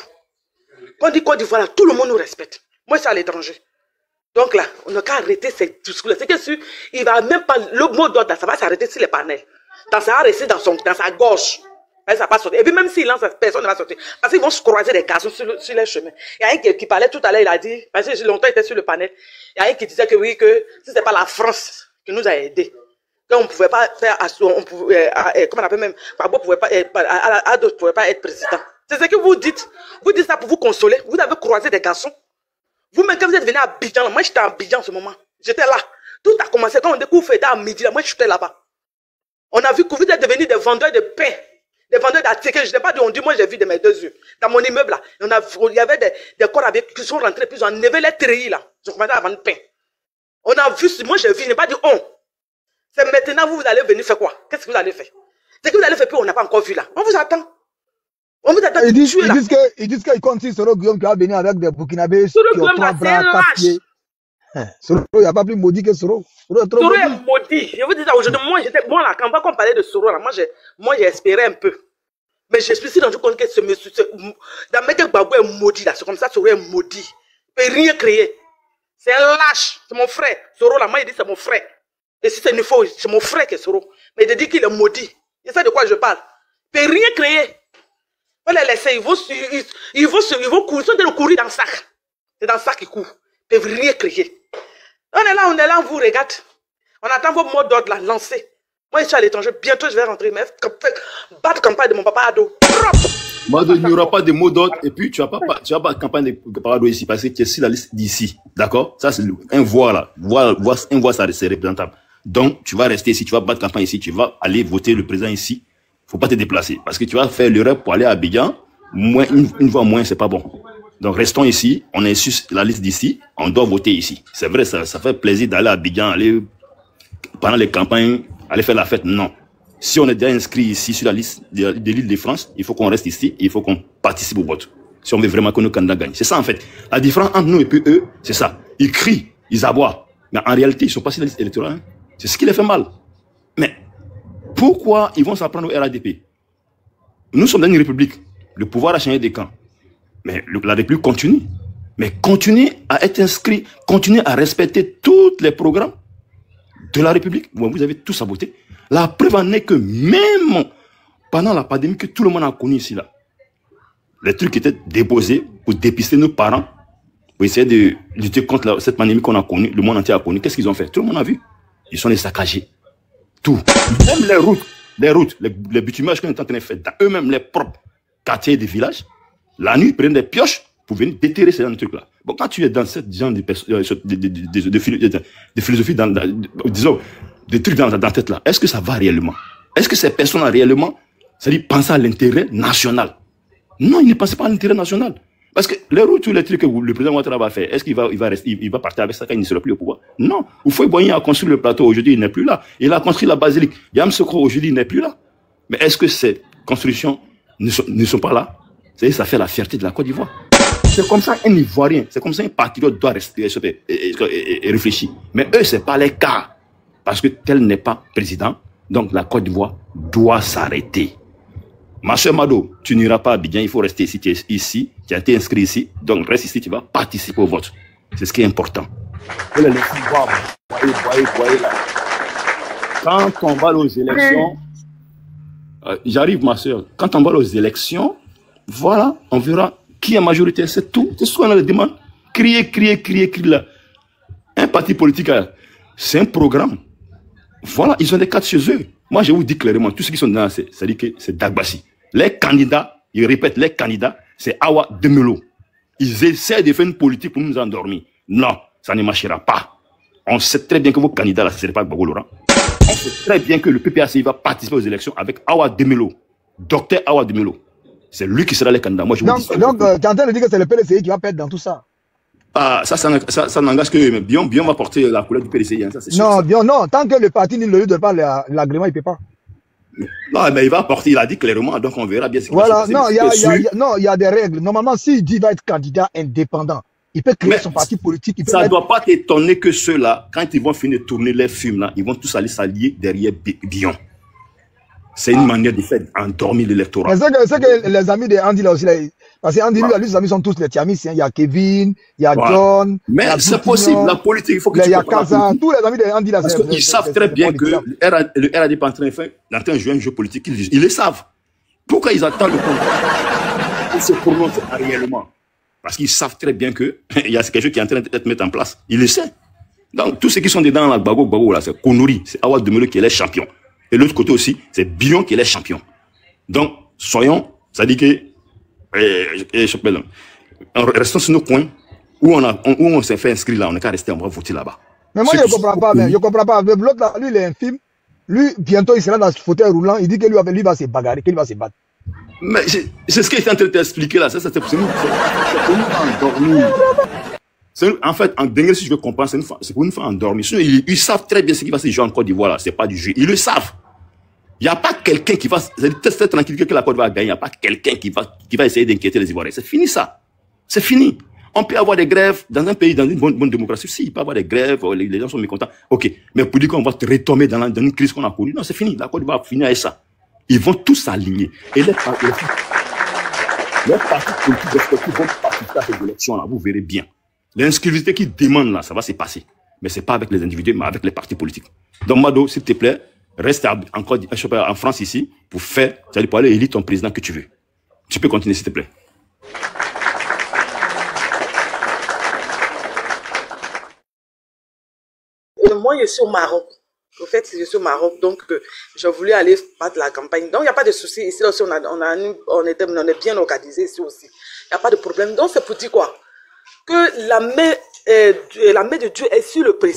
Quand on dit Côte d'Ivoire, tout le monde nous respecte. Moi, c'est à l'étranger. Donc là, on n'a qu'à arrêter ces discours-là. C'est que si il va même pas, le mot d'ordre, ça va s'arrêter sur les panels. Ça va rester dans sa gorge. Ça va pas sortir. Et puis même s'il lance, personne ne va sortir. Parce qu'ils vont se croiser des garçons sur les chemins. Il y a un qui parlait tout à l'heure, il a dit, parce que longtemps il était sur le panel, il y a un qui disait que oui, que si ce n'est pas la France qui nous a aidés, qu'on ne pouvait pas faire, comment on appelle même, Gbagbo pouvait pas, Ado ne pouvait pas être président. C'est ce que vous dites. Vous dites ça pour vous consoler. Vous avez croisé des garçons. Vous-même, quand vous êtes venu à Abidjan, moi j'étais à Abidjan en ce moment. J'étais là. Tout a commencé quand on découvre Feda à midi, moi j'étais là-bas. On a vu que vous êtes devenus des vendeurs de pain. Des vendeurs d'articles, je n'ai pas dit, on dit, moi j'ai vu de mes 2 yeux. Dans mon immeuble là, il y avait des corps avec qui sont rentrés, puis ils ont enlevé les treillis là. Je commençais à vendre pain. On a vu, moi j'ai vu, je n'ai pas dit on. C'est maintenant, vous allez venir faire quoi? Qu'est-ce que vous allez faire? C'est que vous allez faire, puis on n'a pas encore vu là. On vous attend. On vous attend. Ils disent qu'ils comptent sur Soro Guillaume qui va venir avec des Burkinabés qui ont 3 bras, 4 pieds. Soro, il n'y a pas plus maudit que Soro. Soro est maudit. Je vous dis ça aujourd'hui. Moi là, quand on parlait de Soro là, moi j'ai espéré un peu. Mais je me suis rendu compte que ce monsieur, Damete Gbagbo est maudit là. C'est comme ça, Soro est maudit. Il ne peut rien créer. C'est un lâche. C'est mon frère. Soro, là, moi, il dit c'est mon frère. Et si c'est une fois, c'est mon frère qui est Soro. Mais il dit qu'il est maudit. Et c'est de quoi je parle. Il ne peut rien créer. On les laisse, ils vont courir. Ils sont en train de courir dans le sac. C'est dans le sac qu'ils courent. Ils ne peuvent rien créer. On est là, on vous regarde. On attend vos mots d'ordre là, lancés. Moi, je suis à l'étranger. Bientôt, je vais rentrer. Mais battre campagne de mon papa Ado. Il n'y aura pas de mot d'ordre et puis tu vas pas campagne de Parado ici parce que tu es sur la liste d'ici. D'accord? Ça, c'est un voix là. Un voix, ça c'est représentable. Donc, tu vas rester ici, tu vas battre campagne ici, tu vas aller voter le président ici. Faut pas te déplacer parce que tu vas faire l'erreur pour aller à Abidjan. Une voix moins, c'est pas bon. Donc, restons ici. On est sur la liste d'ici. On doit voter ici. C'est vrai, ça fait plaisir d'aller à Abidjan, aller pendant les campagnes, aller faire la fête. Non. Si on est déjà inscrit ici sur la liste de l'île de France, il faut qu'on reste ici, il faut qu'on participe au vote. Si on veut vraiment que nos candidats gagnent. C'est ça en fait. La différence entre nous et puis eux, c'est ça. Ils crient, ils aboient. Mais en réalité, ils ne sont pas sur la liste électorale. Hein. C'est ce qui les fait mal. Mais pourquoi ils vont s'en prendre au RADP? Nous sommes dans une république. Le pouvoir a changé de camp. Mais la république continue. Mais continuez à être inscrit, continuez à respecter tous les programmes de la république. Vous avez tout saboté. La preuve en est que même pendant la pandémie que tout le monde a connu ici, là, les trucs étaient déposés pour dépister nos parents, pour essayer de lutter contre cette pandémie qu'on a connue, le monde entier a connu. Qu'est-ce qu'ils ont fait? Tout le monde a vu. Ils sont les saccagés. Tout. Même les routes, les bitumages qu'on est en train de faire dans eux-mêmes, les propres quartiers des villages, la nuit, ils prennent des pioches pour venir déterrer ces trucs-là. Bon, quand tu es dans cette genre de philosophie, disons, des trucs dans ta tête là, est-ce que ça va réellement? Est-ce que ces personnes réellement, c'est-à-dire penser à l'intérêt national? Non, ils ne pensent pas à l'intérêt national. Parce que les routes, tous les trucs que le président Ouattara va faire, est-ce qu'il va partir avec ça quand il ne sera plus au pouvoir? Non. Oufoué Boigny a construit le plateau, aujourd'hui il n'est plus là. Il a construit la basilique. Yam Sokro, aujourd'hui il n'est plus là. Mais est-ce que ces constructions ne sont pas là? C'est-à-dire ça fait la fierté de la Côte d'Ivoire. C'est comme ça un Ivoirien, c'est comme ça un patriote doit rester et réfléchir. Mais eux, c'est pas les cas. Parce que tel n'est pas président, donc la Côte d'Ivoire doit s'arrêter. Ma soeur Mado, tu n'iras pas à Abidjan, il faut rester ici, tu es ici, tu as été inscrit ici, donc reste ici, tu vas participer au vote. C'est ce qui est important. Voyez là. Quand on va aux élections, j'arrive ma soeur, quand on va aux élections, voilà, on verra qui est majoritaire, c'est tout. C'est ce qu'on a demandé. Crier là. Un parti politique, c'est un programme. Voilà, ils ont des cadres chez eux. Moi, je vous dis clairement, tous ceux qui sont dedans, c'est-à-dire que c'est Dagbassi. Les candidats, ils répètent, les candidats, c'est Awa Demelo. Ils essaient de faire une politique pour nous endormir. Non, ça ne marchera pas. On sait très bien que vos candidats, là, ce ne serait pas Gbagbo Laurent. On sait très bien que le PPACI va participer aux élections avec Awa Demelo. Docteur Awa Demelo. C'est lui qui sera le candidat. Moi, je vous dis ça. Donc, tu es en train de dire que c'est le PDCI qui va perdre dans tout ça. Ah, ça n'engage que Bion va porter la couleur du PDCI. Hein, ça, non, Bion, non. Tant que le parti ne lui donne pas l'agrément, il ne peut pas. Non, mais il va porter, il a dit clairement, donc on verra bien ce qui va se passer. Non, il y a des règles. Normalement, s'il dit qu'il va être candidat indépendant, il peut créer son parti politique. Ça ne doit pas t'étonner que ceux-là, quand ils vont finir de tourner les films, là, ils vont tous aller s'allier derrière Bion. C'est une manière de faire endormir l'électorat. C'est que les amis de Andy là aussi, là, parce que Andy, lui, les amis sont tous les Tiamis. Il y a Kevin, il y a John. Mais c'est possible, la politique, il faut que tu comprennes. Il y a Kaza, tous les amis de Andy là. Parce qu'ils savent très bien que le RAD est en train de jouer un jeu politique. Ils le savent. Pourquoi ils attendent le temps? Ils se prononcent réellement. Parce qu'ils savent très bien qu'il y a quelque chose qui est en train d'être mis en place. Ils le savent. Donc, tous ceux qui sont dedans, là, Gbagbo, là, c'est Konouri, c'est Awa Demelo qui est le champion. Et l'autre côté aussi, c'est Bion qui est le champion. Donc, soyons, ça dit que, restons sur nos coins, où on s'est fait inscrire là, on n'est qu'à rester, on va voter là-bas. Mais moi, je ne comprends pas, je comprends pas. L'autre là, lui, il est infime. Lui, bientôt, il sera dans ce fauteuil roulant, il dit que lui va se bagarrer, qu'il va se battre. Mais c'est ce qu'il est en train de t'expliquer là, c'est pour nous endormir. En fait, en dernier, si je veux comprendre, c'est pour une fois endormir. Ils savent très bien ce qui va se jouer en Côte d'Ivoire là, c'est pas du jeu. Ils le savent. Il n'y a pas quelqu'un qui va, c'est tranquille que la Côte va gagner, il n'y a pas quelqu'un qui va essayer d'inquiéter les Ivoiriens. C'est fini ça. C'est fini. On peut avoir des grèves dans un pays, dans une bonne démocratie. Si, il peut y avoir des grèves, les gens sont mécontents. Ok. Mais pour dire qu'on va retomber dans une crise qu'on a connue, non, c'est fini. La Côte d'Ivoire va finir avec ça. Ils vont tous s'aligner. Et les partis politiques respectifs vont participer à cette élection-là. Vous verrez bien. L'insécurité qu'ils demandent là, ça va se passer. Mais ce n'est pas avec les individus, mais avec les partis politiques. Donc, Mado, s'il te plaît, reste encore en France ici pour aller élire ton président que tu veux. Tu peux continuer, s'il te plaît. Moi, je suis au Maroc. En fait, je suis au Maroc, donc je voulais aller battre la campagne. Donc, il n'y a pas de souci. Ici aussi, on est bien organisé ici aussi. Il n'y a pas de problème. Donc, c'est pour dire quoi? Que la main de Dieu est sur le président.